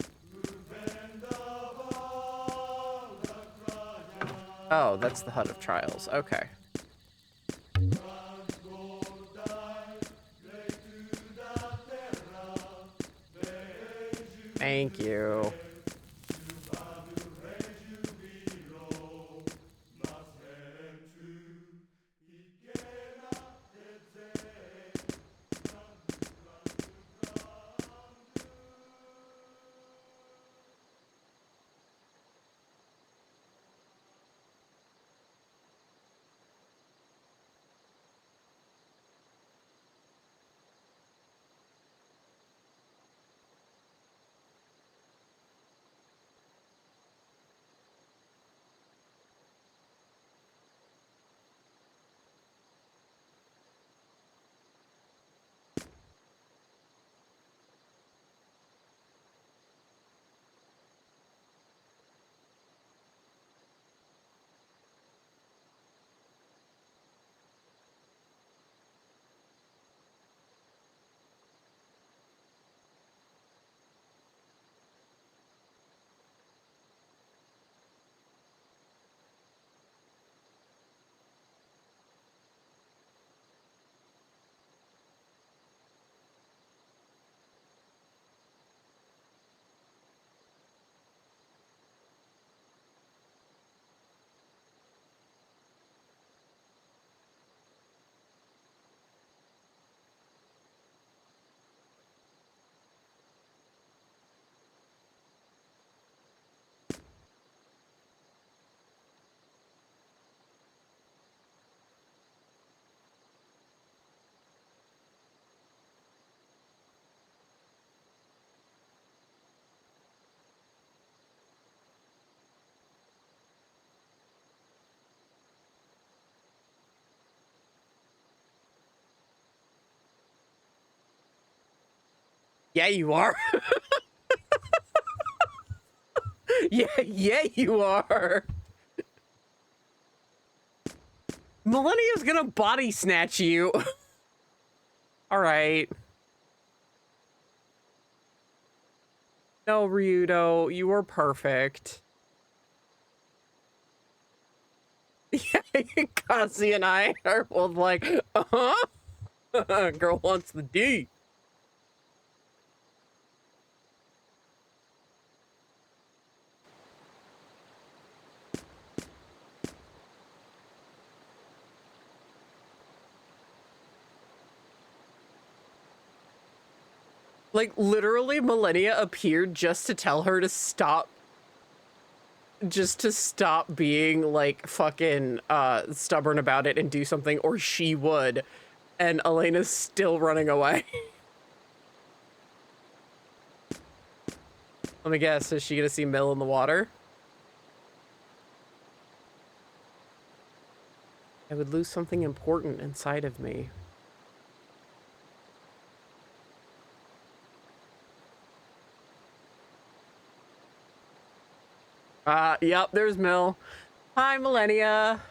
Oh, that's the Hut of Trials. Okay. Thank you. Yeah, you are. Yeah, you are. Millennia's gonna body snatch you. All right. No, Ryudo, you were perfect. Yeah, Kazi and I are both like, uh-huh. Girl wants the D. Like, literally, Millennia appeared just to tell her to stop. Just to stop being, like, fucking stubborn about it and do something, or she would. And Elena's still running away. Let me guess, is she gonna see Mill in the water? I would lose something important inside of me. Yep, there's Mill. Hi, Millennia.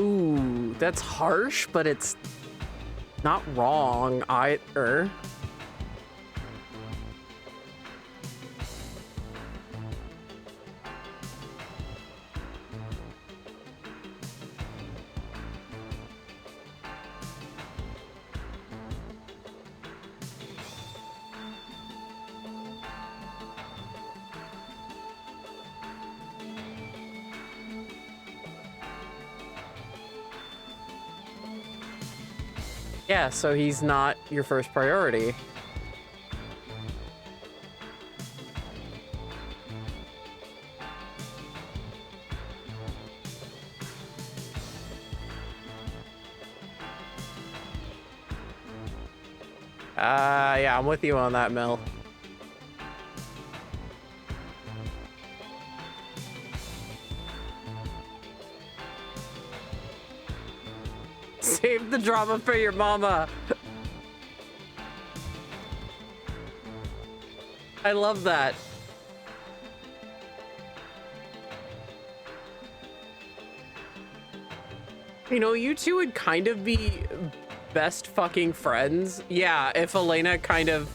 Ooh, that's harsh, but it's not wrong either. Yeah, so he's not your first priority. Yeah, I'm with you on that, Mel. Save the drama for your mama. I love that. You know, you two would kind of be best fucking friends. Yeah, if Elena kind of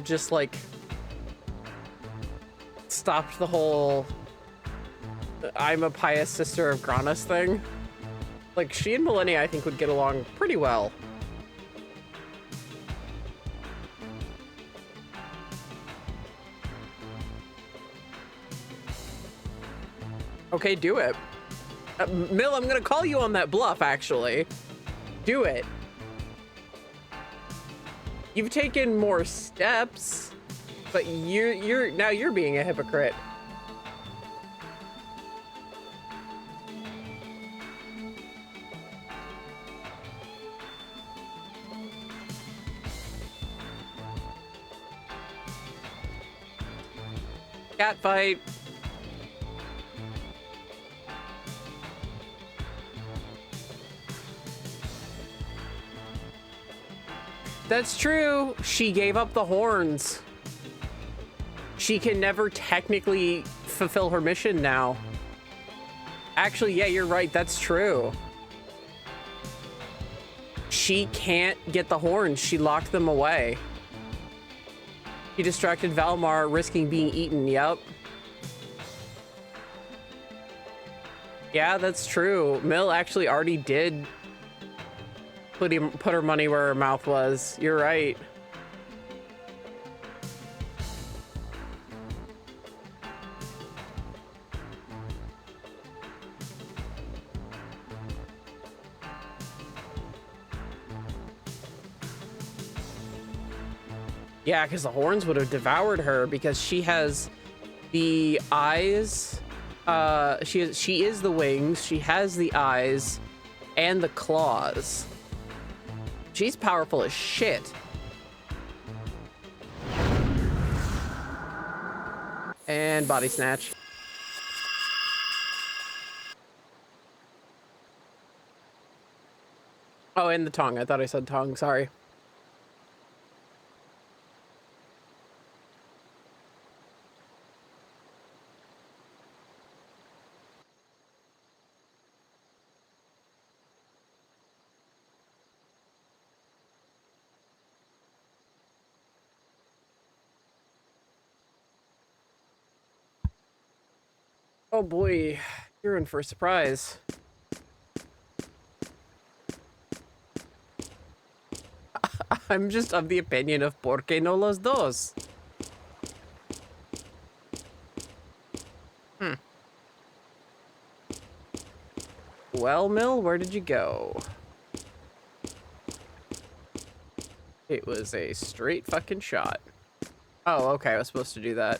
just like stopped the whole I'm a pious sister of Granas thing. Like, she and Millennia, I think, would get along pretty well. Okay, do it. Mill, I'm gonna call you on that bluff, actually. Do it. You've taken more steps, but now you're being a hypocrite. Cat fight. That's true. She gave up the horns. She can never technically fulfill her mission now. Actually, yeah, you're right. That's true. She can't get the horns. She locked them away. He distracted Valmar, risking being eaten. Yep. Yeah, that's true. Mill actually already did put her money where her mouth was. You're right. Yeah, because the horns would have devoured her because she has the eyes. She is the wings. She has the eyes and the claws. She's powerful as shit. And body snatch. Oh, and the tongue. I thought I said tongue. Sorry. Oh boy, you're in for a surprise. I'm just of the opinion of por qué no los dos? Well, Mill, where did you go? It was a straight fucking shot. Oh, okay, I was supposed to do that.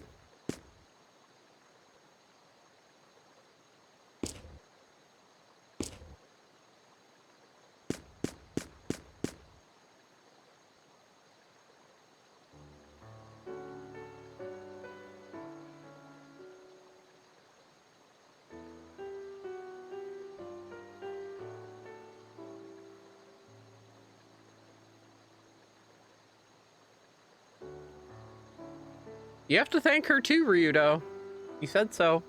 You have to thank her too, Ryudo. You said so.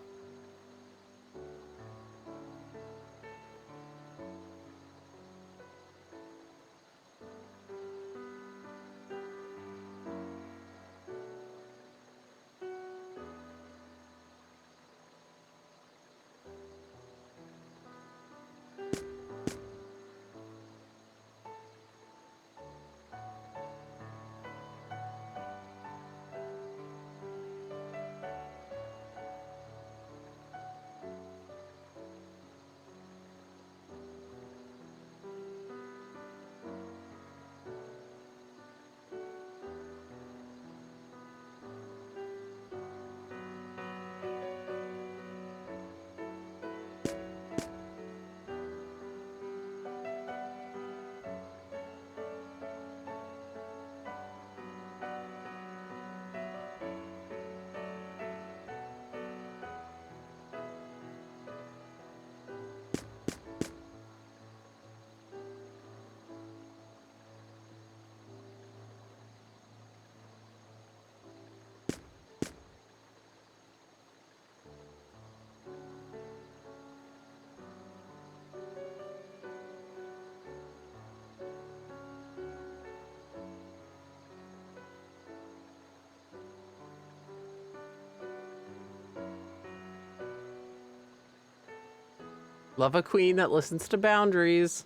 Love a queen that listens to boundaries.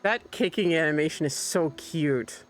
That kicking animation is so cute.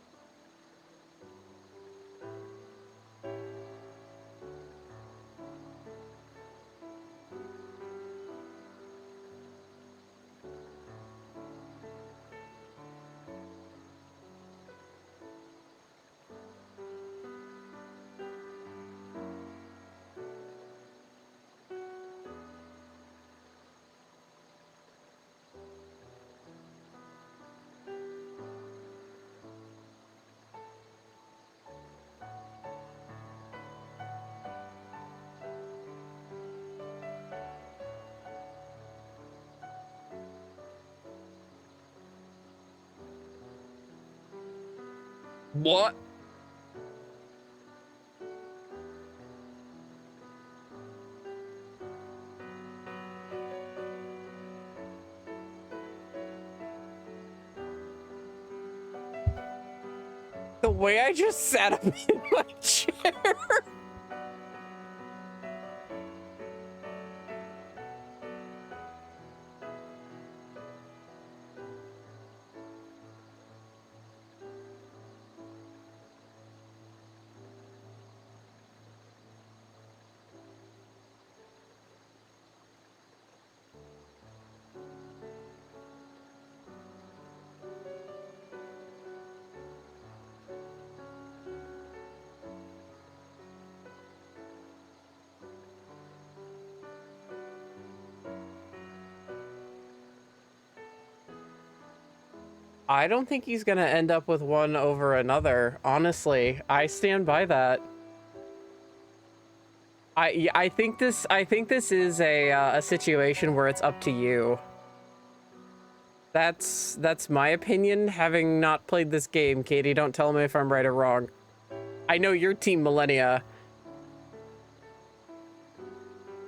What? The way I just sat up in my chair. I don't think he's gonna end up with one over another. Honestly, I stand by that. I think this is a situation where it's up to you. That's my opinion, having not played this game. Katie, don't tell me if I'm right or wrong. I know you're Team Millennia.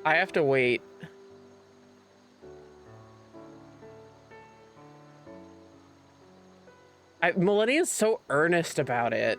I have to wait. Millennia's so earnest about it.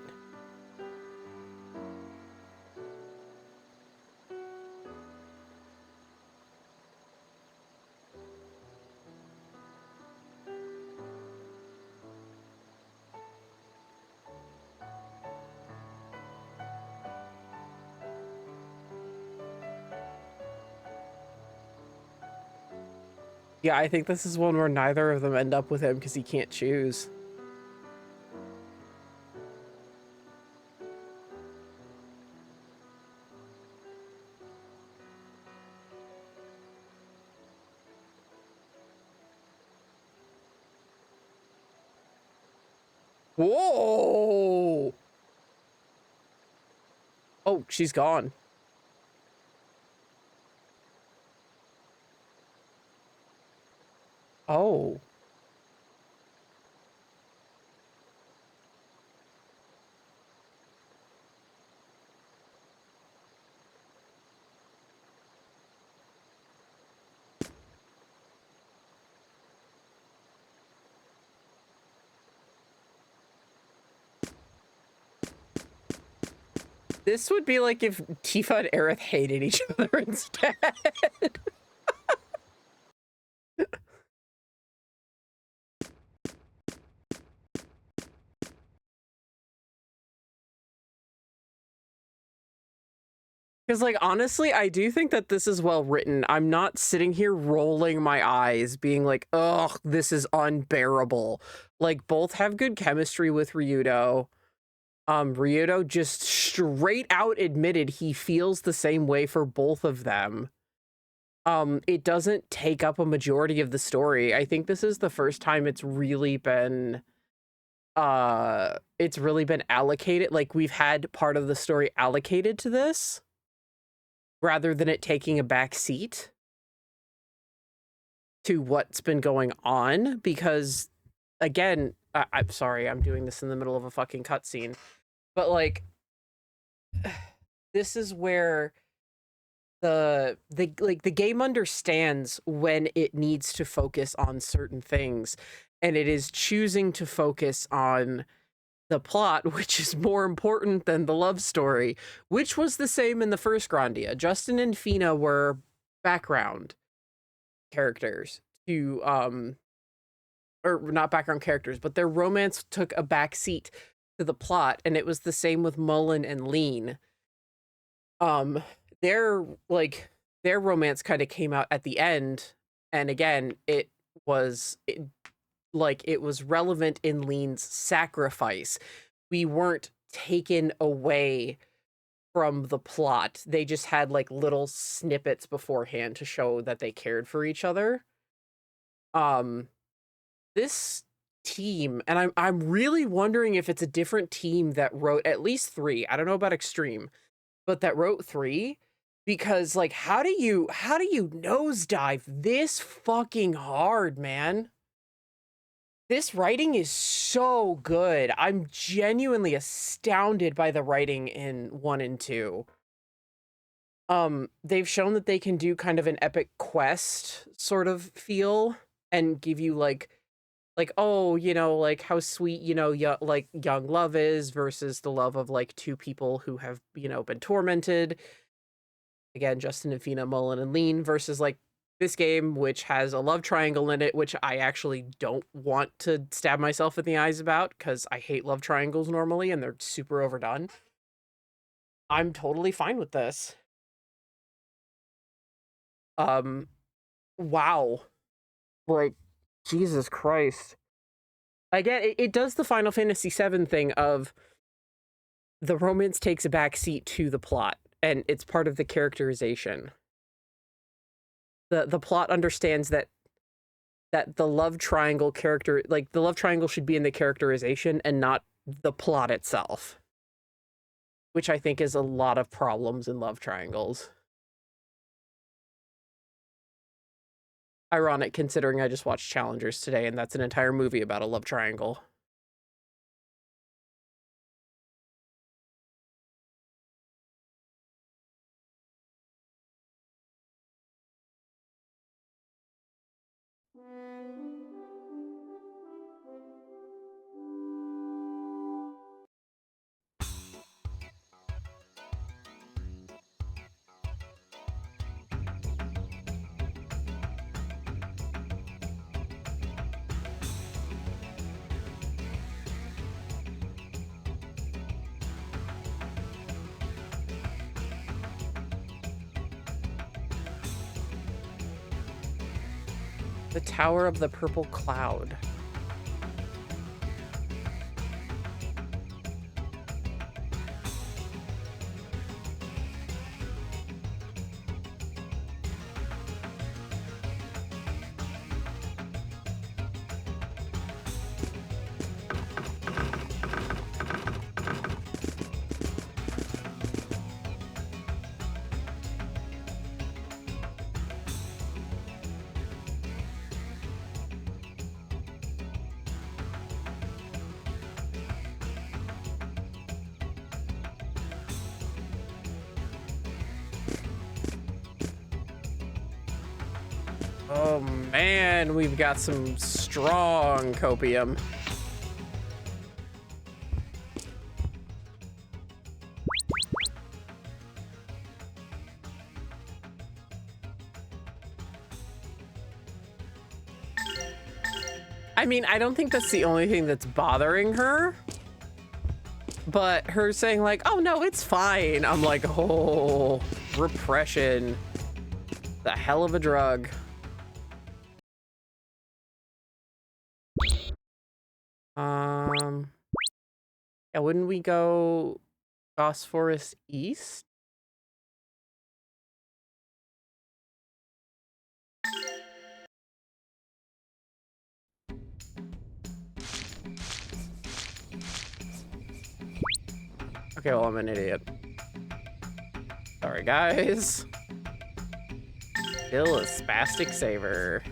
Yeah, I think this is one where neither of them end up with him because he can't choose. Whoa! Oh, she's gone. Oh. This would be like if Tifa and Aerith hated each other instead. Because, like, honestly, I do think that this is well written. I'm not sitting here rolling my eyes, being like, ugh, this is unbearable. Like, both have good chemistry with Ryudo. Ryudo just straight out admitted he feels the same way for both of them. It doesn't take up a majority of the story. I think this is the first time it's really been allocated. Like, we've had part of the story allocated to this, rather than it taking a back seat to what's been going on. Because, again, I'm sorry, I'm doing this in the middle of a fucking cutscene, but, like, this is where the game understands when it needs to focus on certain things, and it is choosing to focus on the plot, which is more important than the love story, which was the same in the first Grandia. Justin and Fina were background characters to or not background characters, but their romance took a back seat to the plot, and it was the same with Mullen and Lean. Um, their their romance kind of came out at the end, and again, it was relevant in Lean's sacrifice. We weren't taken away from the plot. They just had like little snippets beforehand to show that they cared for each other. This team, and I'm really wondering if it's a different team that wrote at least 3. I don't know about Extreme, but that wrote 3, because like how do you nosedive this fucking hard, man? This writing is so good. I'm genuinely astounded by the writing in 1 and 2. They've shown that they can do kind of an epic quest sort of feel and give you like, oh, you know, like how sweet, you know, like young love is versus the love of like 2 people who have, you know, been tormented. Again, Justin and Fina, Mullen and Lean, versus like this game, which has a love triangle in it, which I actually don't want to stab myself in the eyes about because I hate love triangles normally and they're super overdone. I'm totally fine with this. Wow. Like, Jesus Christ. Again, it does the Final Fantasy VII thing of the romance takes a backseat to the plot, and it's part of the characterization. The plot understands that the love triangle character, like the love triangle should be in the characterization and not the plot itself, which I think is a lot of problems in love triangles. Ironic considering I just watched Challengers today, and that's an entire movie about a love triangle. The Tower of the Purple Cloud. Oh man, we've got some strong copium. I mean, I don't think that's the only thing that's bothering her. But her saying like, oh no, it's fine. I'm like, oh, repression. The hell of a drug. Yeah, wouldn't we go Phosphorus East? Okay, well, I'm an idiot. Sorry, guys. Still a spastic saver.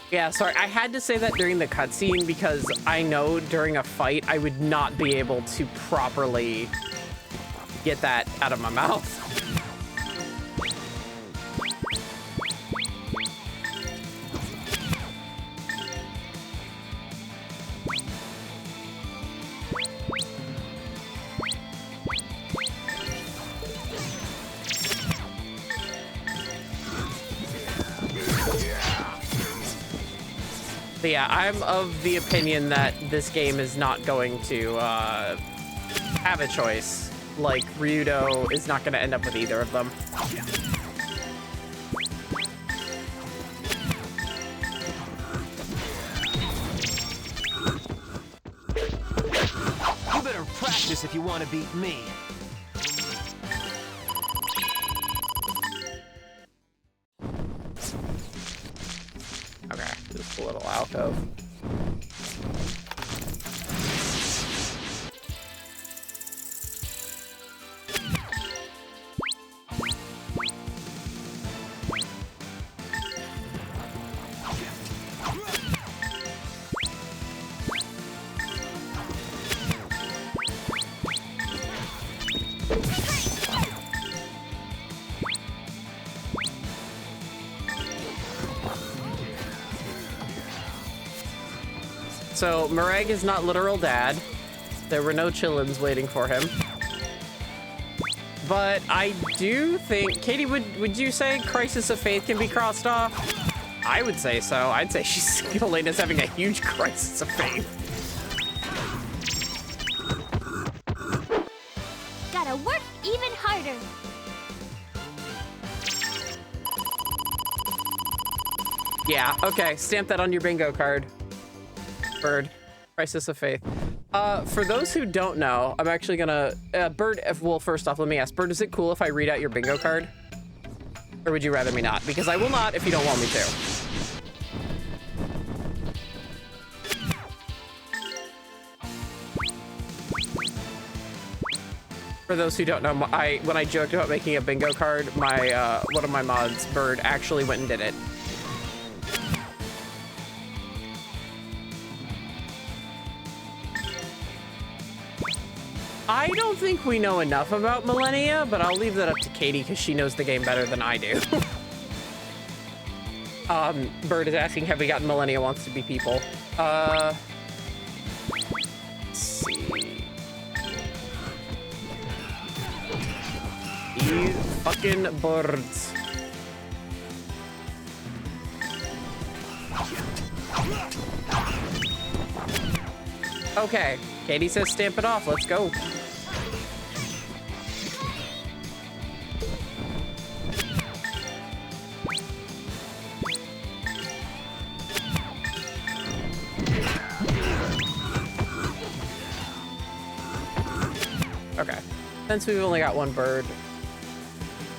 Yeah, sorry, I had to say that during the cutscene because I know during a fight I would not be able to properly get that out of my mouth. But yeah, I'm of the opinion that this game is not going to have a choice. Like, Ryudo is not going to end up with either of them. You better practice if you want to beat me. Okay, just a little alcove. So, Mareg is not literal dad. There were no chillins waiting for him. But I do think... Katie, would you say Crisis of Faith can be crossed off? I would say so. I'd say Elena's having a huge Crisis of Faith. Gotta work even harder. Yeah, okay. Stamp that on your bingo card. Bird. Crisis of Faith. For those who don't know, I'm actually gonna... Bird, well, first off, let me ask. Bird, is it cool if I read out your bingo card? Or would you rather me not? Because I will not if you don't want me to. For those who don't know, when I joked about making a bingo card, my one of my mods, Bird, actually went and did it. I don't think we know enough about Millennia, but I'll leave that up to Katie because she knows the game better than I do. Bird is asking, have we gotten Millennia Wants to Be People? Let's see. You fucking birds. Okay, Katie says stamp it off. Let's go. Okay, since we've only got one bird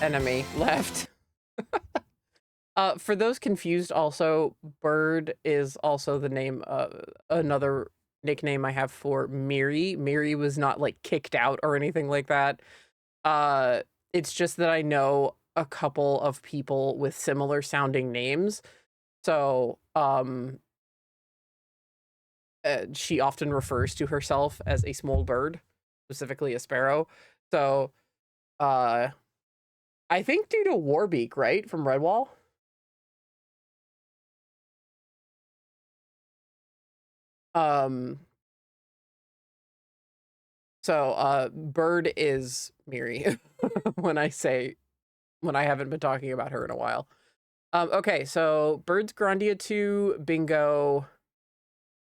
enemy left. For those confused, also, Bird is also the name of another nickname I have for Miri. Miri was not like kicked out or anything like that. It's just that I know a couple of people with similar sounding names. So, she often refers to herself as a small bird, specifically a sparrow. So, I think due to Warbeak, right? From Redwall? So, Bird is Miri when I haven't been talking about her in a while. Okay, so Bird's Grandia 2, bingo.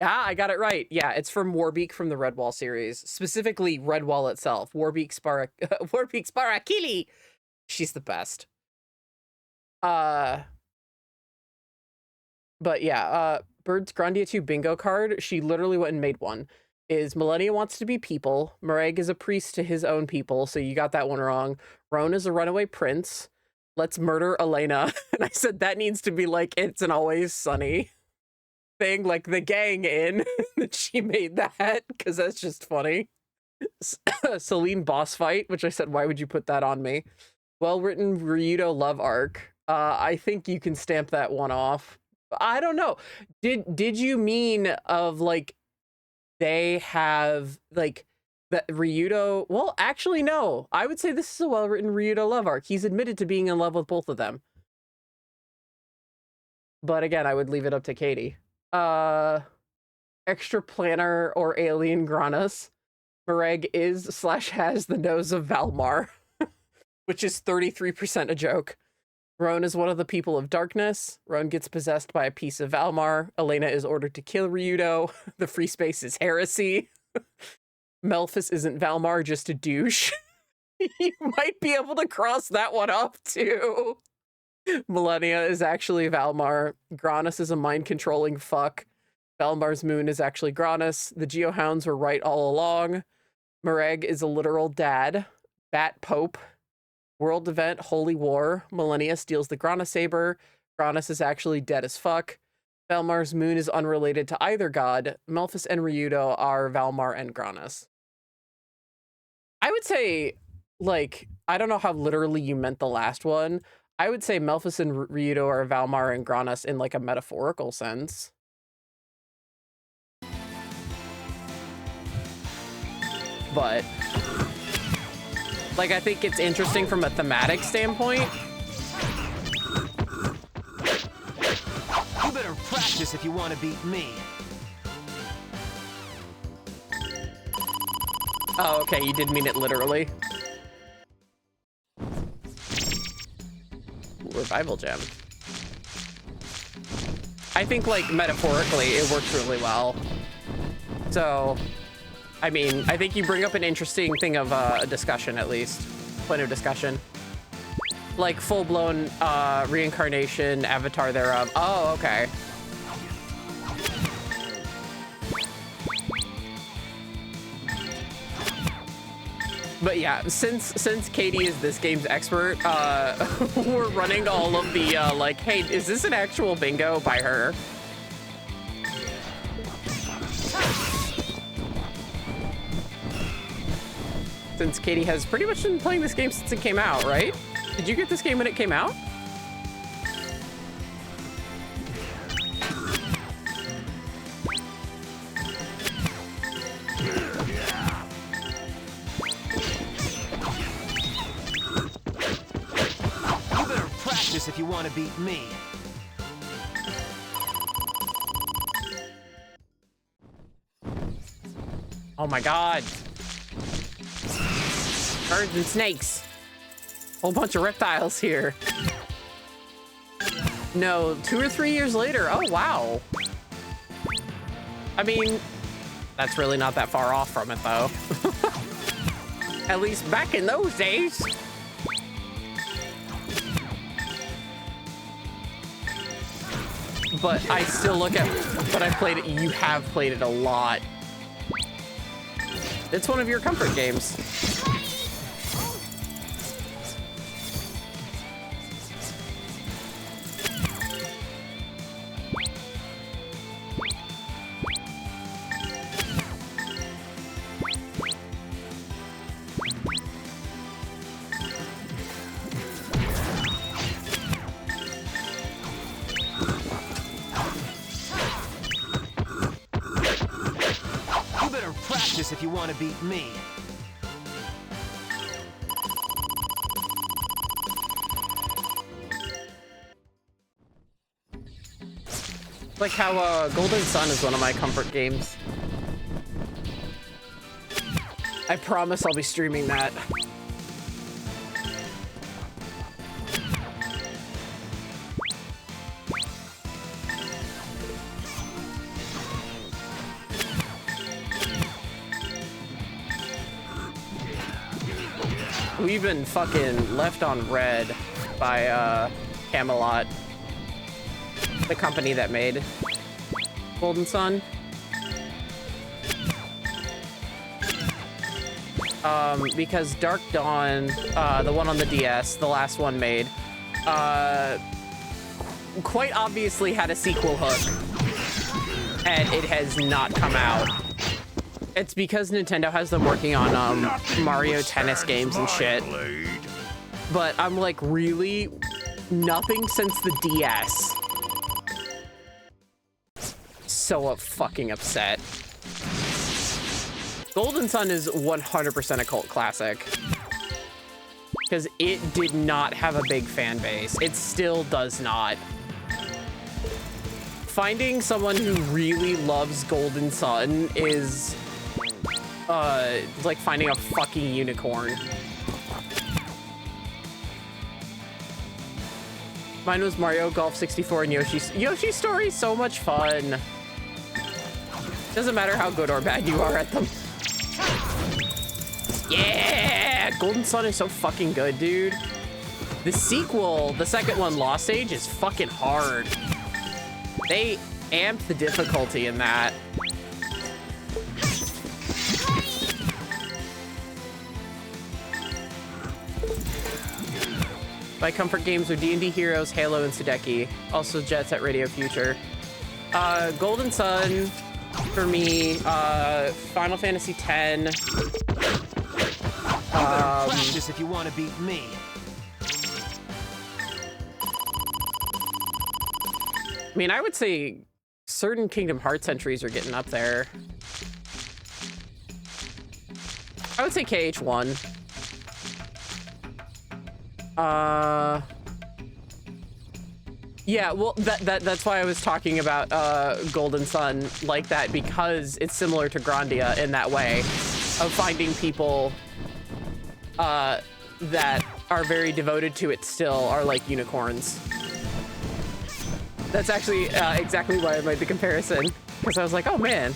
Ah, I got it right. Yeah, it's from Warbeak from the Redwall series, specifically Redwall itself. Warbeak Sparakili. She's the best. But yeah, Bird's Grandia 2 bingo card, she literally went and made one. Is Millennia Wants to Be People. Mareg is a priest to his own people, so you got that one wrong. Roan is a runaway prince. Let's murder Elena. And I said that needs to be like It's an Always Sunny thing, like the gang in. That she made that, because that's just funny. Celine boss fight, which I said, why would you put that on me? Well-written Ryudo love arc. I think you can stamp that one off. I don't know. Did you mean of like they have like that Ryudo? Well, actually, no. I would say this is a well-written Ryudo love arc. He's admitted to being in love with both of them. But again, I would leave it up to Katie. Extra planner or alien Granas. Mareg is/has the nose of Valmar, which is 33% a joke. Roan is one of the people of darkness. Roan gets possessed by a piece of Valmar. Elena is ordered to kill Ryudo. The free space is heresy. Melphus isn't Valmar, just a douche. You might be able to cross that one up too. Millennia is actually Valmar. Granus is a mind-controlling fuck. Valmar's moon is actually Granus. The Geohounds were right all along. Mareg is a literal dad. Bat Pope. World event, Holy War. Millennia steals the Grana Saber. Granus is actually dead as fuck. Valmar's moon is unrelated to either god. Melphus and Ryudo are Valmar and Granus. I would say, like, I don't know how literally you meant the last one. I would say Melphus and Ryudo are Valmar and Granus in like a metaphorical sense. But like, I think it's interesting from a thematic standpoint. You better practice if you want to beat me. Oh, okay, you did mean it literally. Revival gem. I think, like, metaphorically, it works really well. So, I mean, I think you bring up an interesting thing of a discussion, at least. Point of discussion. Like, full-blown reincarnation, avatar thereof. Oh, okay. But yeah, since Katie is this game's expert, we're running all of the, like, hey, is this an actual bingo by her? Since Katie has pretty much been playing this game since it came out, right? Did you get this game when it came out? If you want to beat me. Oh my god. Birds and snakes. Whole bunch of reptiles here. No, 2 or 3 years later. Oh, wow. I mean, that's really not that far off from it, though. At least back in those days. But I still look at what I've played it. You have played it a lot. It's one of your comfort games. If you want to beat me. Like how Golden Sun is one of my comfort games. I promise I'll be streaming that. We've been fucking left on red by Camelot, the company that made Golden Sun. Because Dark Dawn, the one on the DS, the last one made, quite obviously had a sequel hook, and it has not come out. It's because Nintendo has them working on Mario Tennis games and shit. But I'm like, really? Nothing since the DS? so fucking upset. Golden Sun is 100% a cult classic. Because it did not have a big fan base. It still does not. Finding someone who really loves Golden Sun is like finding a fucking unicorn. Mine was Mario Golf 64 and Yoshi's Story. So much fun. Doesn't matter how good or bad you are at them. Yeah, Golden Sun is so fucking good, dude. The sequel, the second one, Lost Age, is fucking hard. They amped the difficulty in that. My comfort games are D&D Heroes, Halo, and Sudeki. Also Jet Set Radio Future. Golden Sun, for me, Final Fantasy X. Practice if you want to beat me. I mean, I would say certain Kingdom Hearts entries are getting up there. I would say KH1. Yeah, well, that's why I was talking about Golden Sun like that, because it's similar to Grandia in that way of finding people that are very devoted to it still are like unicorns. That's actually exactly why I made the comparison, because I was like, oh man.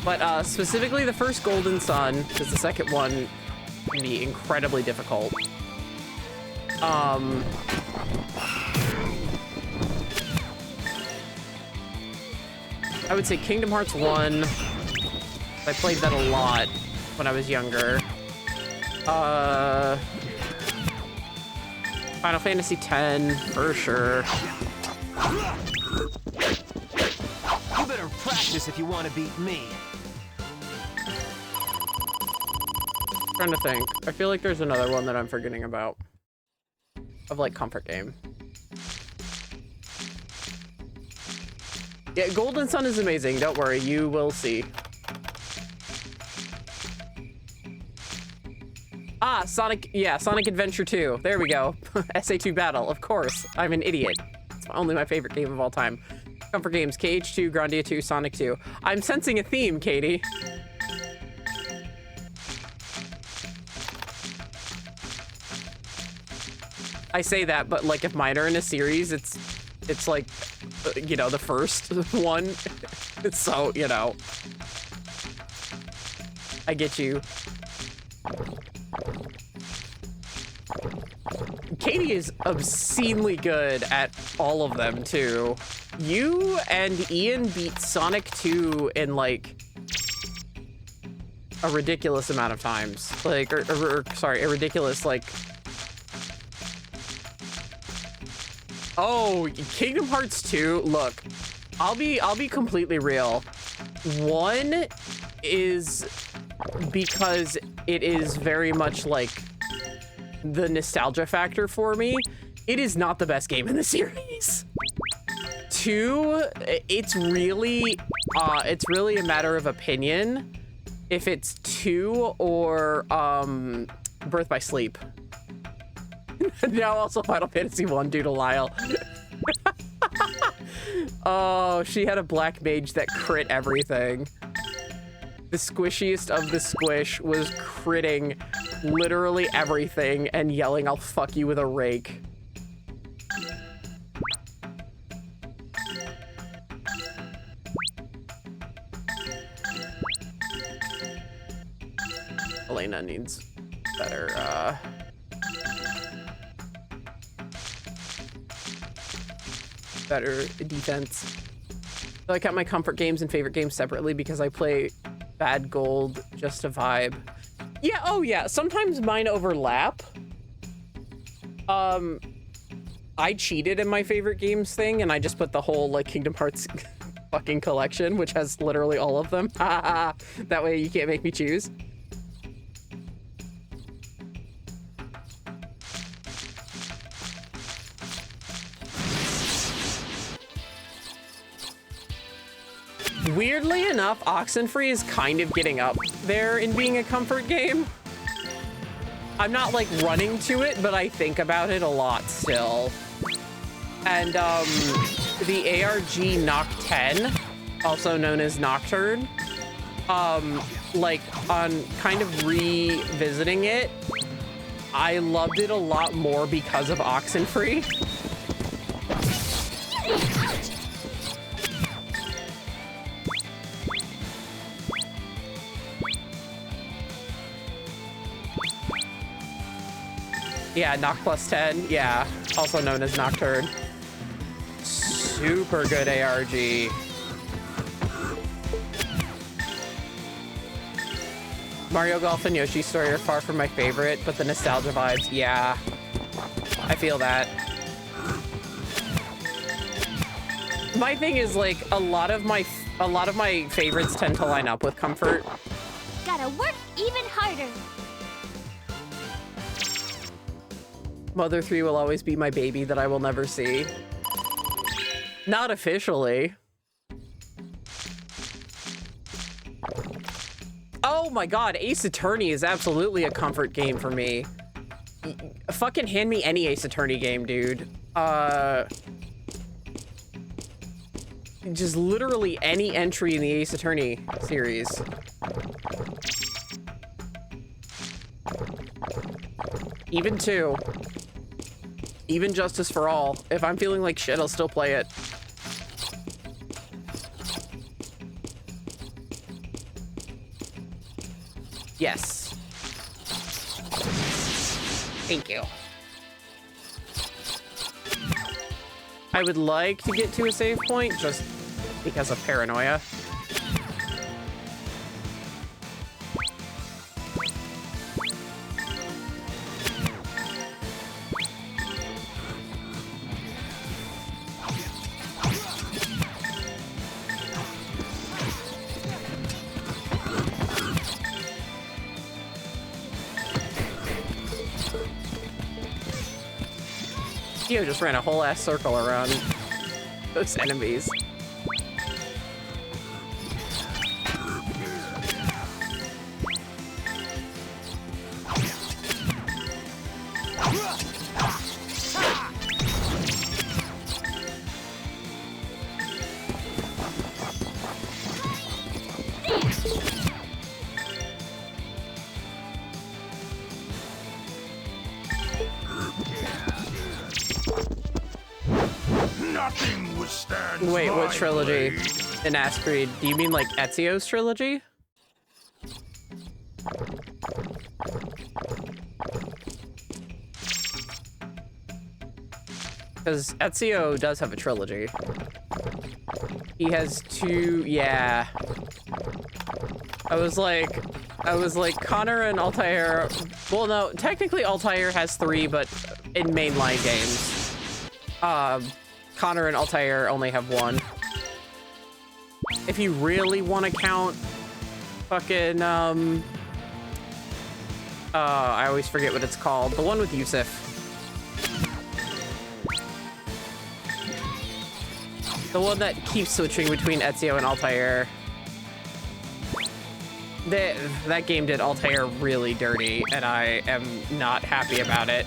But specifically the first Golden Sun, because the second one can be incredibly difficult. I would say Kingdom Hearts 1. I played that a lot when I was younger. Final Fantasy X, for sure. You better practice if you want to beat me. Trying to think. I feel like there's another one that I'm forgetting about. Of like comfort game. Yeah, Golden Sun is amazing. Don't worry, you will see. Ah, Sonic, yeah, Sonic Adventure 2. There we go. SA2 Battle, of course. I'm an idiot. It's only my favorite game of all time. Comfort games, KH2, Grandia 2, Sonic 2. I'm sensing a theme, Katie. I say that, but like if mine are in a series, it's like, you know, the first one. So, you know. I get you. Katie is obscenely good at all of them, too. You and Ian beat Sonic 2 in, like, a ridiculous amount of times. Like, sorry, a ridiculous, like... Oh, Kingdom Hearts 2, look, I'll be completely real. One is because it is very much, like, the nostalgia factor for me. It is not the best game in the series. 2, it's really a matter of opinion if it's 2 or Birth by Sleep. Now also Final Fantasy 1 due to Lyle. Oh, she had a black mage that crit everything. The squishiest of the squish was critting literally everything and yelling, "I'll fuck you with a rake." Elena needs better, better defense. So I count my comfort games and favorite games separately because I play Bad Gold just to vibe. Yeah, oh yeah, sometimes mine overlap. I cheated in my favorite games thing and I just put the whole like Kingdom Hearts fucking collection, which has literally all of them. That way you can't make me choose. Weirdly enough, Oxenfree is kind of getting up there in being a comfort game. I'm not like running to it, but I think about it a lot still. And the ARG Noct 10, also known as Nocturne, like on kind of revisiting it, I loved it a lot more because of Oxenfree. Yeah, Noct plus 10. Yeah, also known as Nocturne. Super good ARG. Mario Golf and Yoshi's Story are far from my favorite, but the nostalgia vibes, yeah. I feel that. My thing is like a lot of my favorites tend to line up with comfort. Gotta work even harder. Mother 3 will always be my baby that I will never see. Not officially. Oh my god, Ace Attorney is absolutely a comfort game for me. Fucking hand me any Ace Attorney game, dude. Just literally any entry in the Ace Attorney series. Even 2. Even Justice for All. If I'm feeling like shit, I'll still play it. Yes. Thank you. I would like to get to a save point just because of paranoia. Theo just ran a whole ass circle around those enemies. Nothing withstands. Wait, what my trilogy? blade. In Asgarcade, do you mean like Ezio's trilogy? Because Ezio does have a trilogy. He has 2, yeah. I was like, Connor and Altair. Well, no, technically Altair has 3, but in mainline games, Connor and Altair only have 1. If you really want to count fucking, I always forget what it's called. The one with Yusuf. The one that keeps switching between Ezio and Altair. That game did Altair really dirty, and I am not happy about it.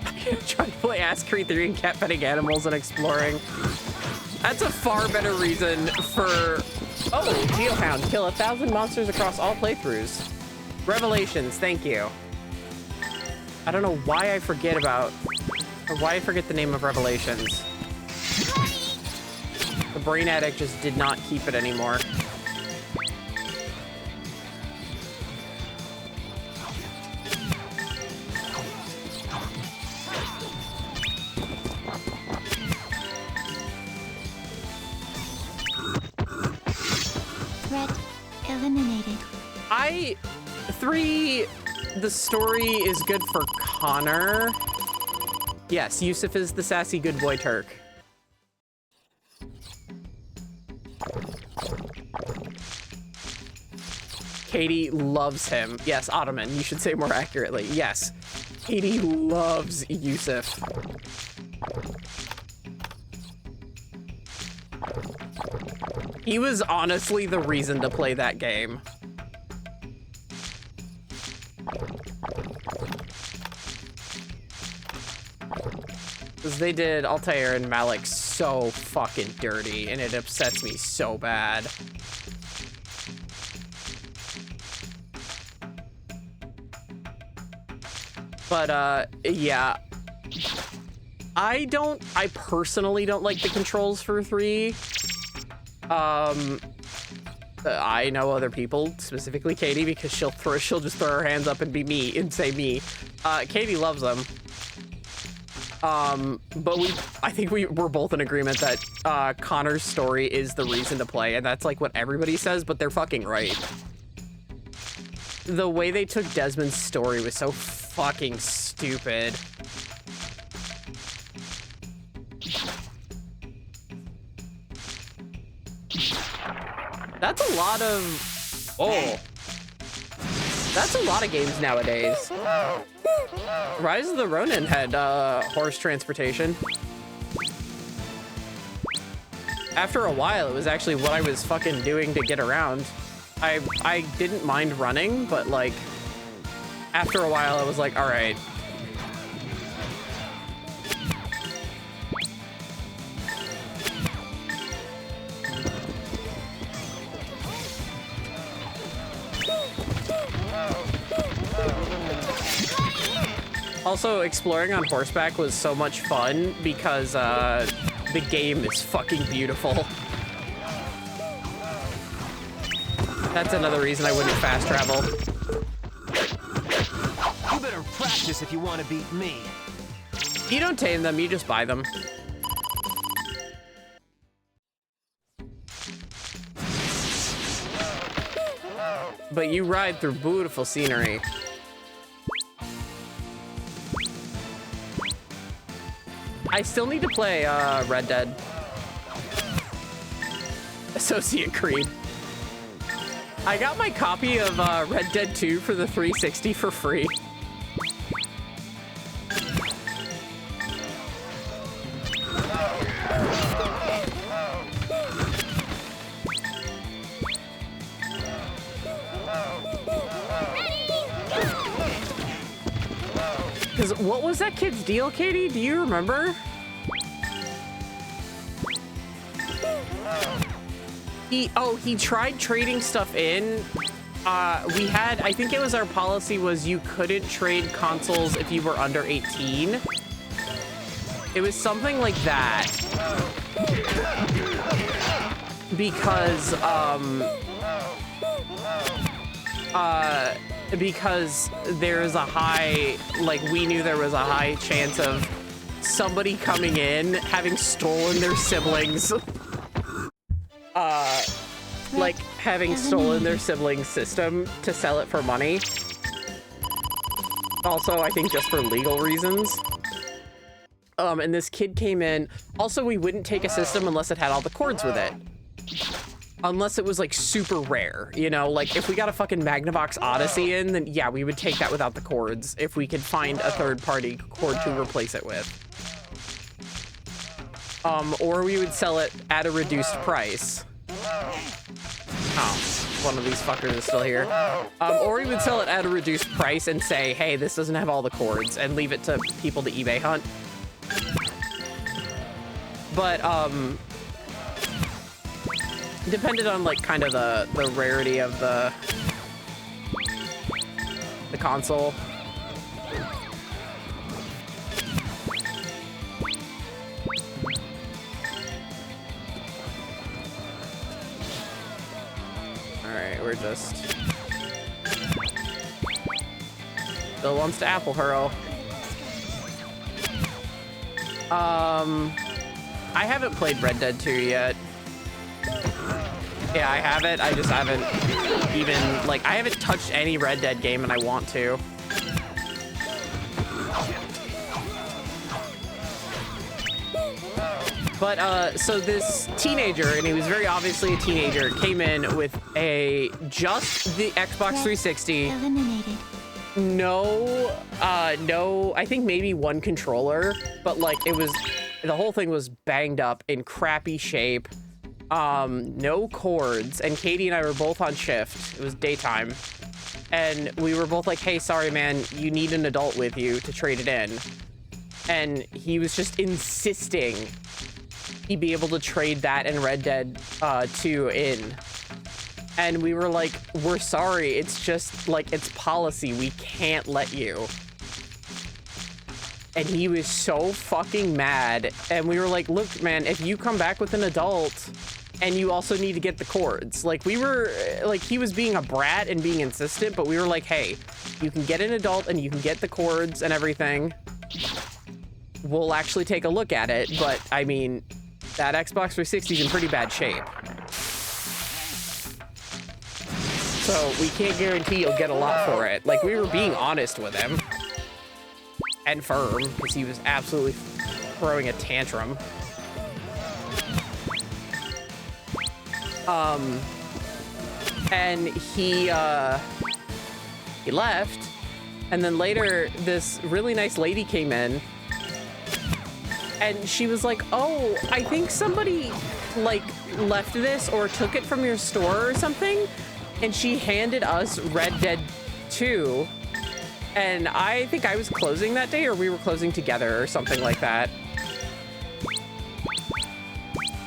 I'm trying to play Asgarcade 3 and cat petting animals and exploring. That's a far better reason for... Oh, Geohound. Kill 1,000 monsters across all playthroughs. Revelations, thank you. I don't know why I forget about... Or why I forget the name of Revelations. The brain addict just did not keep it anymore. Threat eliminated. 3, the story is good for Connor. Yes, Yusuf is the sassy good boy Turk. Katie loves him. Yes, Ottoman, you should say more accurately. Yes, Katie loves Yusuf. He was honestly the reason to play that game. Because they did Altair and Malik so fucking dirty, and it upsets me so bad. But, yeah. I personally don't like the controls for 3. I know other people, specifically Katie, because she'll just throw her hands up and be me and say me. Katie loves them. But I think we're both in agreement that Connor's story is the reason to play, and that's like what everybody says, but they're fucking right. The way they took Desmond's story was so fucking stupid. That's a lot of... Oh. That's a lot of games nowadays. Rise of the Ronin had horse transportation. After a while, it was actually what I was fucking doing to get around. I didn't mind running, but like, after a while, I was like, all right. Also, exploring on horseback was so much fun because the game is fucking beautiful. That's another reason I wouldn't fast travel. You better practice if you want to beat me. You don't tame them, you just buy them. But you ride through beautiful scenery. I still need to play Red Dead. Associate Creed. I got my copy of Red Dead 2 for the 360 for free. Because what was that kid's deal, Katie? Do you remember? He tried trading stuff in. I think it was our policy was you couldn't trade consoles if you were under 18. It was something like that. Because there's a high, like, we knew there was a high chance of somebody coming in, having stolen their siblings, like, having stolen their siblings' system to sell it for money. Also, I think just for legal reasons. And this kid came in. Also, we wouldn't take a system unless it had all the cords with it. Unless it was, like, super rare, you know? Like, if we got a fucking Magnavox Odyssey in, then, yeah, we would take that without the cords if we could find a third-party cord to replace it with. Or we would sell it at a reduced price. Oh, one of these fuckers is still here. Or we would sell it at a reduced price and say, hey, this doesn't have all the cords, and leave it to people to eBay hunt. But, depended on, like, kind of the rarity of the console. Alright, we're just... Still wants to apple hurl. I haven't played Red Dead 2 yet. Yeah, I have it. I just haven't even, like, I haven't touched any Red Dead game and I want to. But, so this teenager, and he was very obviously a teenager, came in with just the Xbox 360. Eliminated. No, I think maybe one controller, but, like, the whole thing was banged up in crappy shape. no cords, and Katie and I were both on shift. It was daytime. And we were both like, hey, sorry, man, you need an adult with you to trade it in. And he was just insisting he'd be able to trade that and Red Dead 2 in. And we were like, we're sorry. It's just like, it's policy. We can't let you. And he was so fucking mad. And we were like, look, man, if you come back with an adult and you also need to get the cords, like we were like, he was being a brat and being insistent, but we were like, hey, you can get an adult and you can get the cords and everything. We'll actually take a look at it. But I mean, that Xbox 360 is in pretty bad shape. So we can't guarantee you'll get a lot for it. Like, we were being honest with him. And firm, because he was absolutely throwing a tantrum. And he left. And then later, this really nice lady came in. And she was like, oh, I think somebody, like, left this or took it from your store or something. And she handed us Red Dead 2. And I think I was closing that day, or we were closing together or something like that.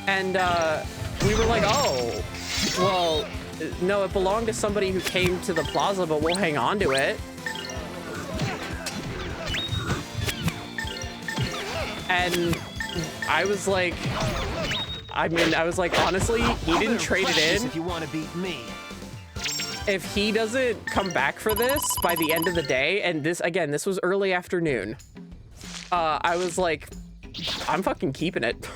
And we were like, oh, well, no, it belonged to somebody who came to the plaza, but we'll hang on to it. And I was like, honestly, he didn't trade it in. If you want to beat me. If he doesn't come back for this by the end of the day, and this was early afternoon, I was like, I'm fucking keeping it.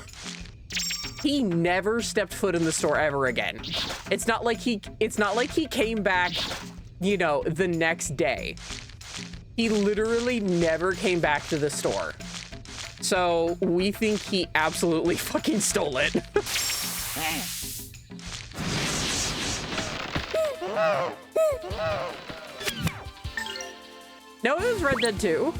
He never stepped foot in the store ever again. It's not like he came back, you know, the next day. He literally never came back to the store. So we think he absolutely fucking stole it. No, it was Red Dead 2.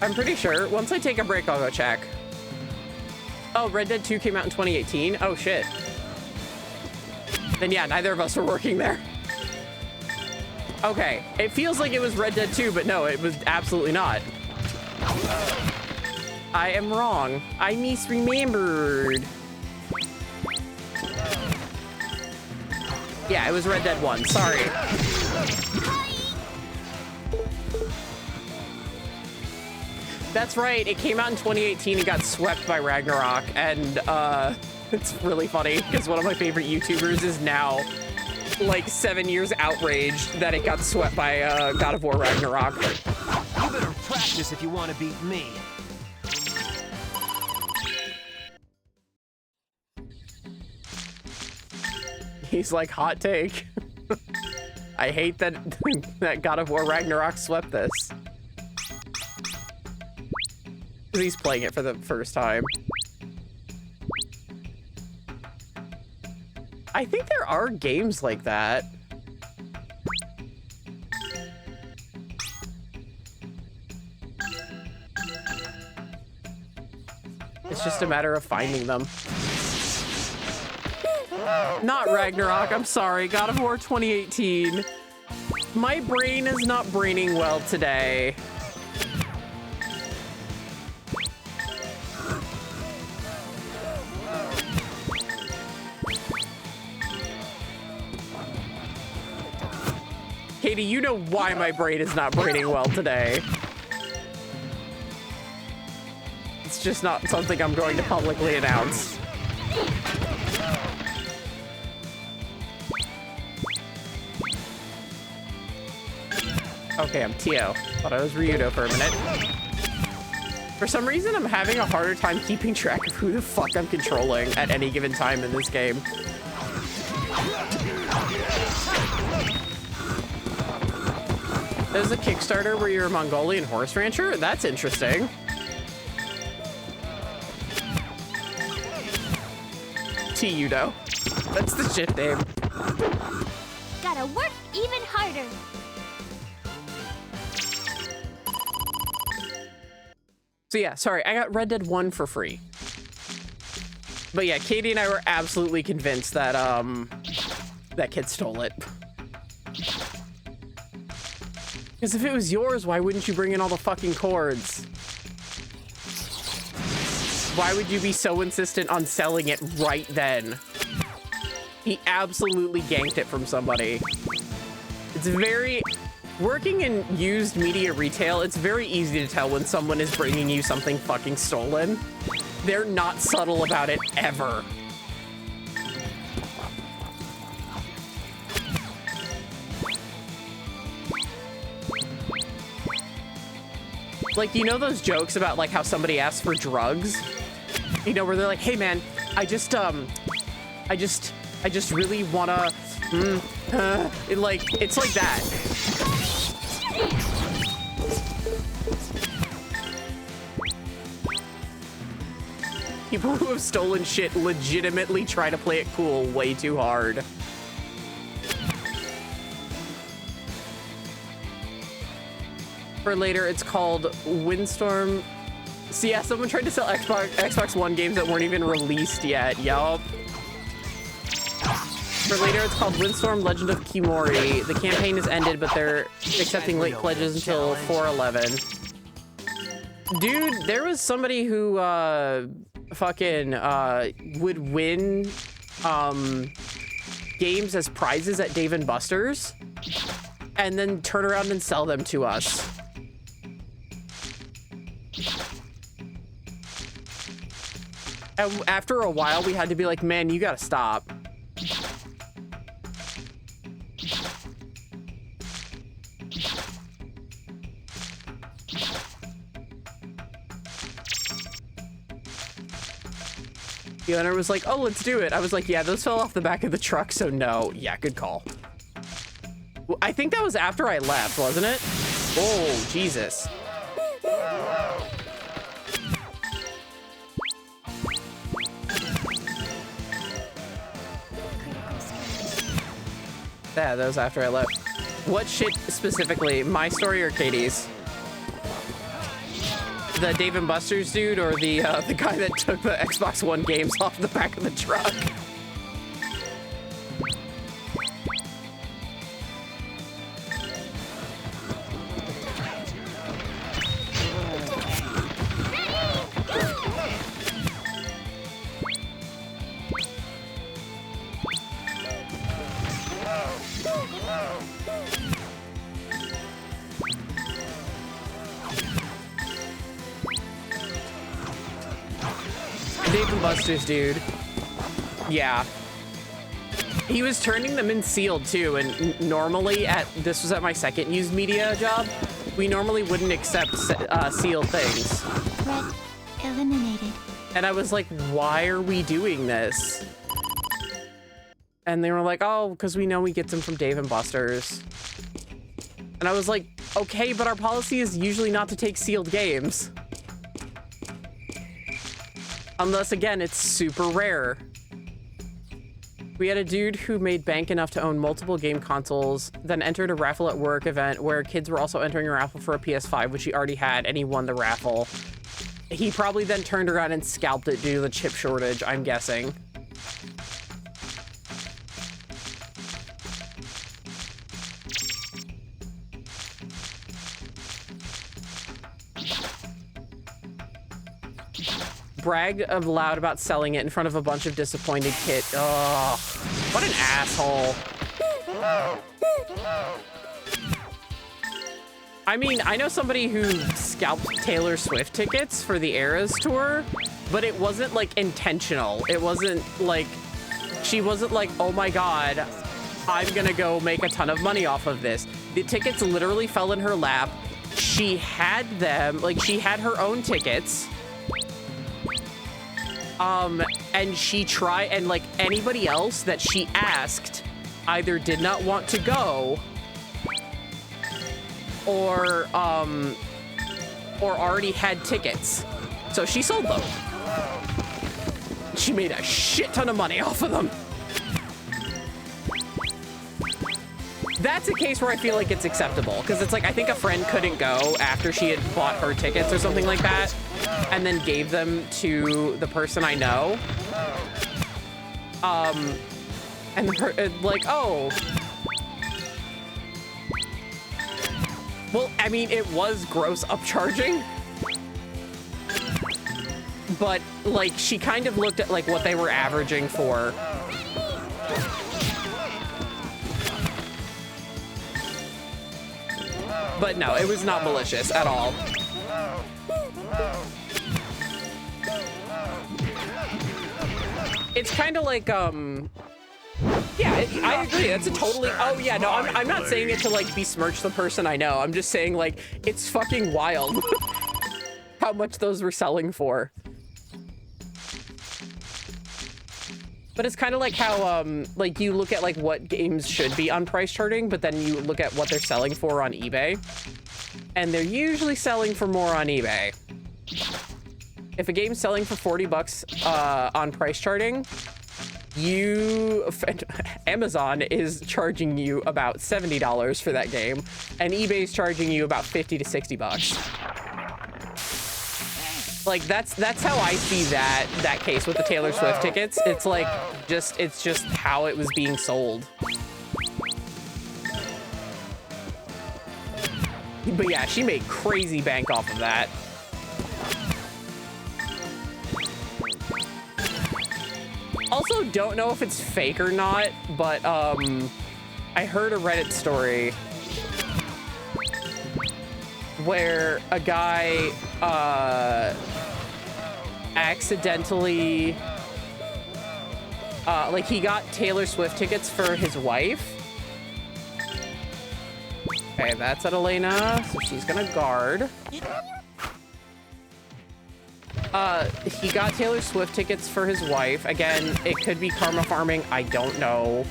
I'm pretty sure. Once I take a break, I'll go check. Oh, Red Dead 2 came out in 2018? Oh, shit. Then yeah, neither of us were working there. Okay, it feels like it was Red Dead 2, but no, it was absolutely not. I am wrong. I misremembered. Yeah, it was Red Dead 1. Sorry. That's right. It came out in 2018 and got swept by Ragnarok. And it's really funny because one of my favorite YouTubers is now like 7 years outraged that it got swept by God of War Ragnarok. You better practice if you want to beat me. He's like, hot take. I hate that that God of War Ragnarok swept this. He's playing it for the first time. I think there are games like that. It's just a matter of finding them. Not Ragnarok, I'm sorry. God of War 2018. My brain is not braining well today. Katie, you know why my brain is not braining well today. It's just not something I'm going to publicly announce. Okay, I'm Tio. Thought I was Ryudo for a minute. For some reason, I'm having a harder time keeping track of who the fuck I'm controlling at any given time in this game. There's a Kickstarter where you're a Mongolian horse rancher? That's interesting. T-Udo. That's the ship name. Gotta work even harder. So yeah, sorry, I got Red Dead 1 for free. But yeah, Katie and I were absolutely convinced that that kid stole it. Because if it was yours, why wouldn't you bring in all the fucking cords? Why would you be so insistent on selling it right then? He absolutely ganked it from somebody. It's very... Working in used media retail, it's very easy to tell when someone is bringing you something fucking stolen. They're not subtle about it ever. Like, you know those jokes about like how somebody asks for drugs? You know, where they're like, hey man, I just really wanna, it's like that. People who have stolen shit legitimately try to play it cool way too hard. For later, it's called Windstorm. So yeah, someone tried to sell Xbox One games that weren't even released yet. Yup. For later, it's called Windstorm Legend of Kimori. The campaign is ended, but they're accepting late pledges until 4/11. Dude, there was somebody who would win games as prizes at Dave & Buster's and then turn around and sell them to us. And after a while, we had to be like, man, you gotta stop. The owner was like, oh, let's do it. I was like, yeah, those fell off the back of the truck, so no. Yeah, good call. Well, I think that was after I left, wasn't it? Oh, Jesus. Yeah, that was after I left. What shit specifically? My story or Katie's? The Dave & Buster's dude or the guy that took the Xbox One games off the back of the truck? Dave & Buster's dude. Yeah. He was turning them in sealed too, and normally this was at my second used media job, we normally wouldn't accept sealed things. Threat eliminated. And I was like, why are we doing this? And they were like, oh, because we know we get them from Dave & Buster's. And I was like, okay, but our policy is usually not to take sealed games. Unless, again, it's super rare. We had a dude who made bank enough to own multiple game consoles, then entered a raffle at work event where kids were also entering a raffle for a PS5, which he already had, and he won the raffle. He probably then turned around and scalped it due to the chip shortage, I'm guessing. Bragged loud about selling it in front of a bunch of disappointed kids. Oh, what an asshole. I mean, I know somebody who scalped Taylor Swift tickets for the Eras tour, but it wasn't like intentional. It wasn't like, she wasn't like, oh my God, I'm gonna go make a ton of money off of this. The tickets literally fell in her lap. She had them, like she had her own tickets. And she tried, and like anybody else that she asked either did not want to go or already had tickets. So she sold them. She made a shit ton of money off of them. That's a case where I feel like it's acceptable, because it's like, I think a friend couldn't go after she had bought her tickets or something like that, and then gave them to the person I know. And like, oh. Well, I mean, it was gross upcharging. But, like, she kind of looked at, like, what they were averaging for. But no, it was not malicious at all. It's kind of like, yeah, I agree. That's a totally, oh yeah, no, I'm not saying it to like besmirch the person I know. I'm just saying like, it's fucking wild how much those were selling for. But it's kind of like how, like you look at like what games should be on price charting, but then you look at what they're selling for on eBay. And they're usually selling for more on eBay. If a game's selling for 40 bucks on price charting, Amazon is charging you about $70 for that game, and eBay's charging you about 50 to 60 bucks. Like that's how I see that case with the Taylor Swift tickets. It's like it's just how it was being sold. But yeah, she made crazy bank off of that. Also, don't know if it's fake or not, but I heard a Reddit story where a guy accidentally like he got Taylor Swift tickets for his wife. Okay, that's at Elena, so she's gonna guard. He got Taylor Swift tickets for his wife. Again, it could be karma farming, I don't know.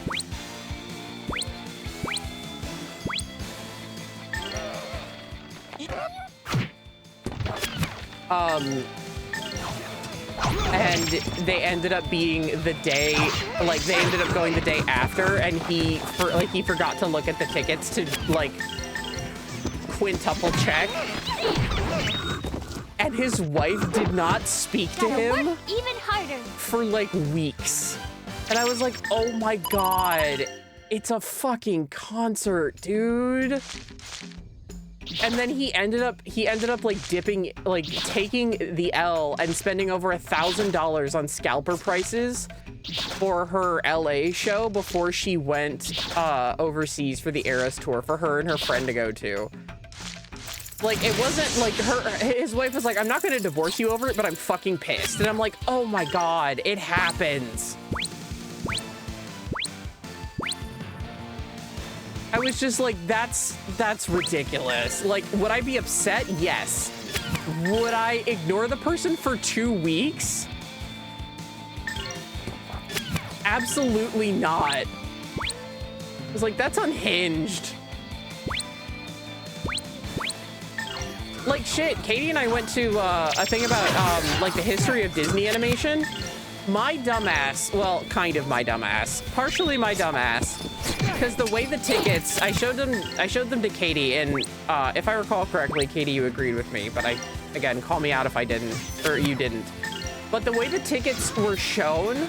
And they ended up being the day, like they ended up going the day after, and he forgot to look at the tickets to like quintuple check. And his wife did not speak to him work even harder for like weeks. And I was like, oh my God, it's a fucking concert, dude. And then he ended up like taking the L and spending over $1,000 on scalper prices for her LA show before she went overseas for the Eras tour for her and her friend to go to. Like, it wasn't like his wife was like, I'm not gonna divorce you over it, but I'm fucking pissed. And I'm like, oh my God, it happens. I was just like, that's ridiculous. Like, would I be upset? Yes. Would I ignore the person for 2 weeks? Absolutely not. I was like, that's unhinged. Like, shit, Katie and I went to a thing about, like, the history of Disney animation. My dumbass, well, kind of my dumbass, partially my dumbass, because the way the tickets, I showed them to Katie, and if I recall correctly, Katie, you agreed with me, but again, call me out if I didn't, or you didn't. But the way the tickets were shown,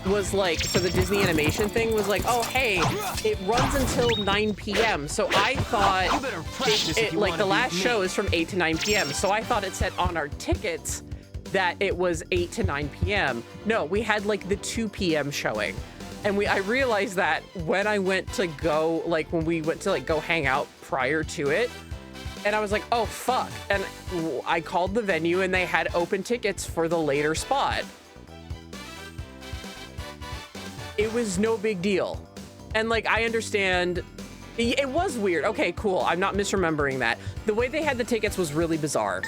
was like, for the Disney animation thing, was like, oh, hey, it runs until 9 p.m. So I thought, like, the last show is from 8 to 9 p.m. So I thought it said on our tickets that it was 8 to 9 p.m. No, we had, like, the 2 p.m. showing. And I realized that when I went to go, like, when we went to, like, go hang out prior to it, and I was like, oh, fuck. And I called the venue, and they had open tickets for the later spot. It was no big deal. And like, I understand, it was weird. Okay, cool. I'm not misremembering that. The way they had the tickets was really bizarre.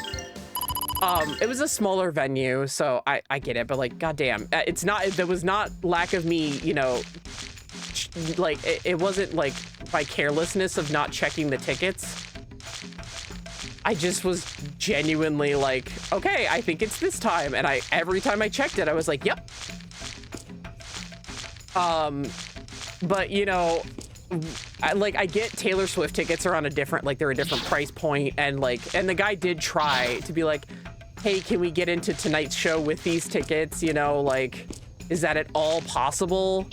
It was a smaller venue, so I get it, but like, goddamn, there was not lack of me, you know, like, it wasn't like by carelessness of not checking the tickets. I just was genuinely like, okay, I think it's this time. And every time I checked it, I was like, yep. But, you know, I get Taylor Swift tickets are on a different, like, they're a different price point, and, like, and the guy did try to be like, hey, can we get into tonight's show with these tickets? You know, like, is that at all possible?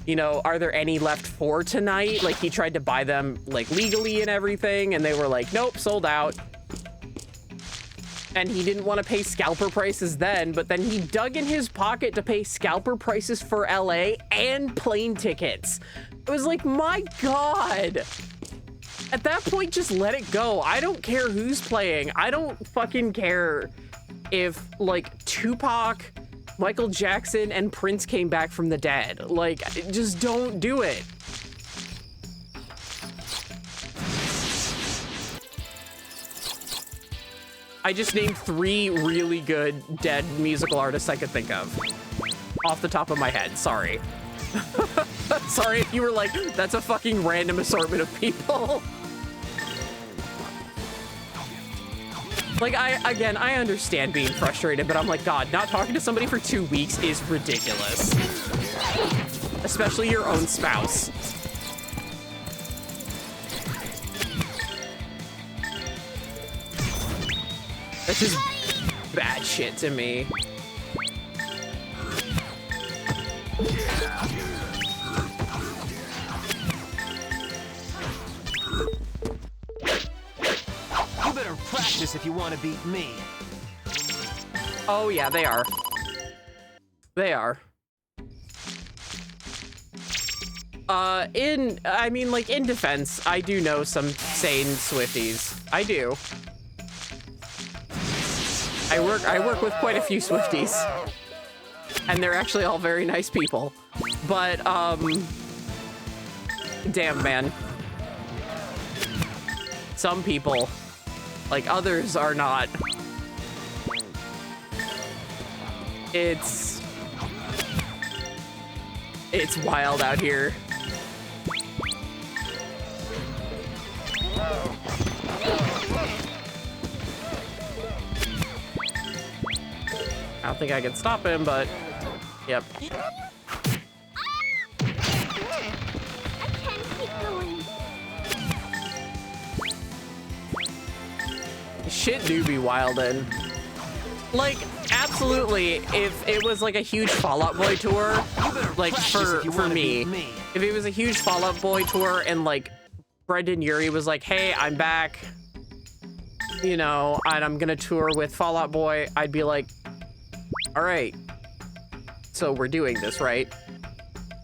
You know, are there any left for tonight? Like, he tried to buy them, like, legally and everything, and they were like, nope, sold out. And he didn't want to pay scalper prices then, but then he dug in his pocket to pay scalper prices for LA and plane tickets. It was like, my God. At that point, just let it go. I don't care who's playing. I don't fucking care if, like, Tupac, Michael Jackson, and Prince came back from the dead. Like, just don't do it. I just named 3 really good dead musical artists I could think of. Off the top of my head, sorry. Sorry if you were like, that's a fucking random assortment of people. Like, I understand being frustrated, but I'm like, God, not talking to somebody for 2 weeks is ridiculous. Especially your own spouse. That's just bad shit to me. You better practice if you want to beat me. Oh yeah, they are. They are. I mean, like, in defense, I do know some sane Swifties. I do. I work with quite a few Swifties. And they're actually all very nice people. But, damn, man. Some people, like, others are not. It's wild out here. I don't think I can stop him, but yep. I can't keep going. Shit do be wildin'. Like, absolutely, if it was like a huge Fall Out Boy tour, like for me, if it was a huge Fall Out Boy tour and like Brendan Urie was like, hey, I'm back, you know, and I'm gonna tour with Fall Out Boy, I'd be like, all right, so we're doing this, right?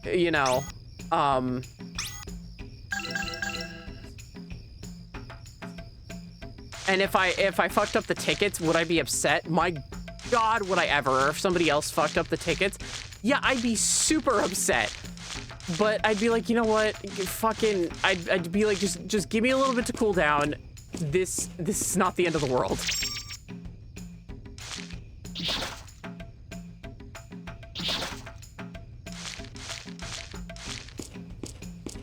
You know, and if I fucked up the tickets, would I be upset? My God, would I ever? Or if somebody else fucked up the tickets, yeah, I'd be super upset. But I'd be like, you know what? Fucking, I'd be like, just give me a little bit to cool down. This is not the end of the world.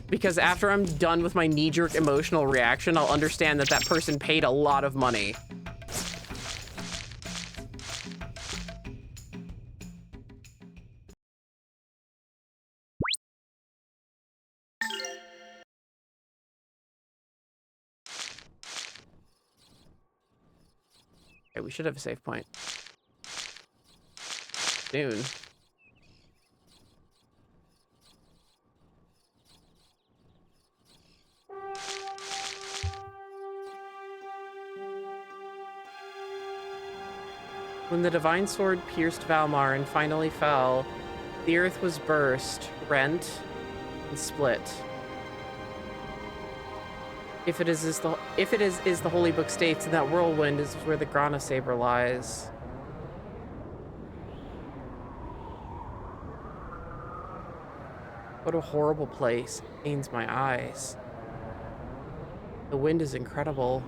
Because after I'm done with my knee-jerk emotional reaction, I'll understand that that person paid a lot of money. Okay, we should have a save point. Soon. When the divine sword pierced Valmar and finally fell, the earth was burst, rent, and split. If it is the Holy Book states, in that whirlwind is where the Grana saber lies. What a horrible place. It pains my eyes. The wind is incredible.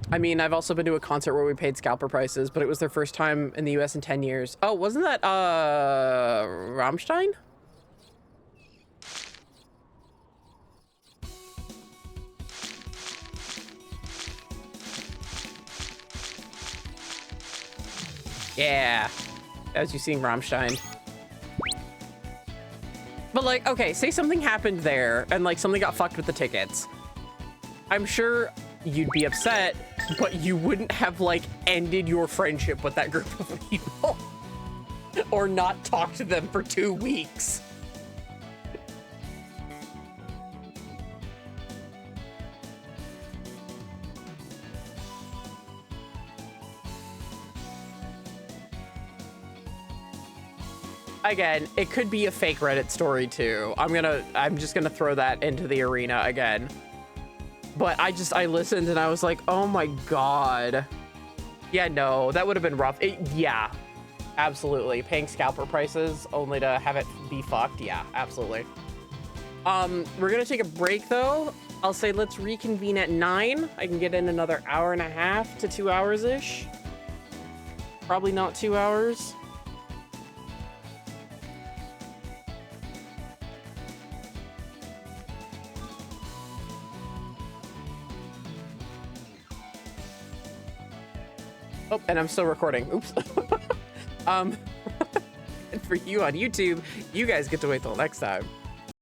I mean, I've also been to a concert where we paid scalper prices, but it was their first time in the US in 10 years. Oh, wasn't that, Rammstein? Yeah. As you sing Rammstein. But like, okay, say something happened there and like something got fucked with the tickets. I'm sure you'd be upset, but you wouldn't have like ended your friendship with that group of people or not talked to them for 2 weeks. Again, it could be a fake Reddit story too. I'm just gonna throw that into the arena again. But I listened and I was like, oh my God. Yeah, no, that would have been rough. Yeah, absolutely. Paying scalper prices only to have it be fucked. Yeah, absolutely. We're gonna take a break though. I'll say let's reconvene at 9. I can get in another hour and a half to 2 hours-ish. Probably not 2 hours. Oh, and I'm still recording. Oops. And for you on YouTube, you guys get to wait till next time.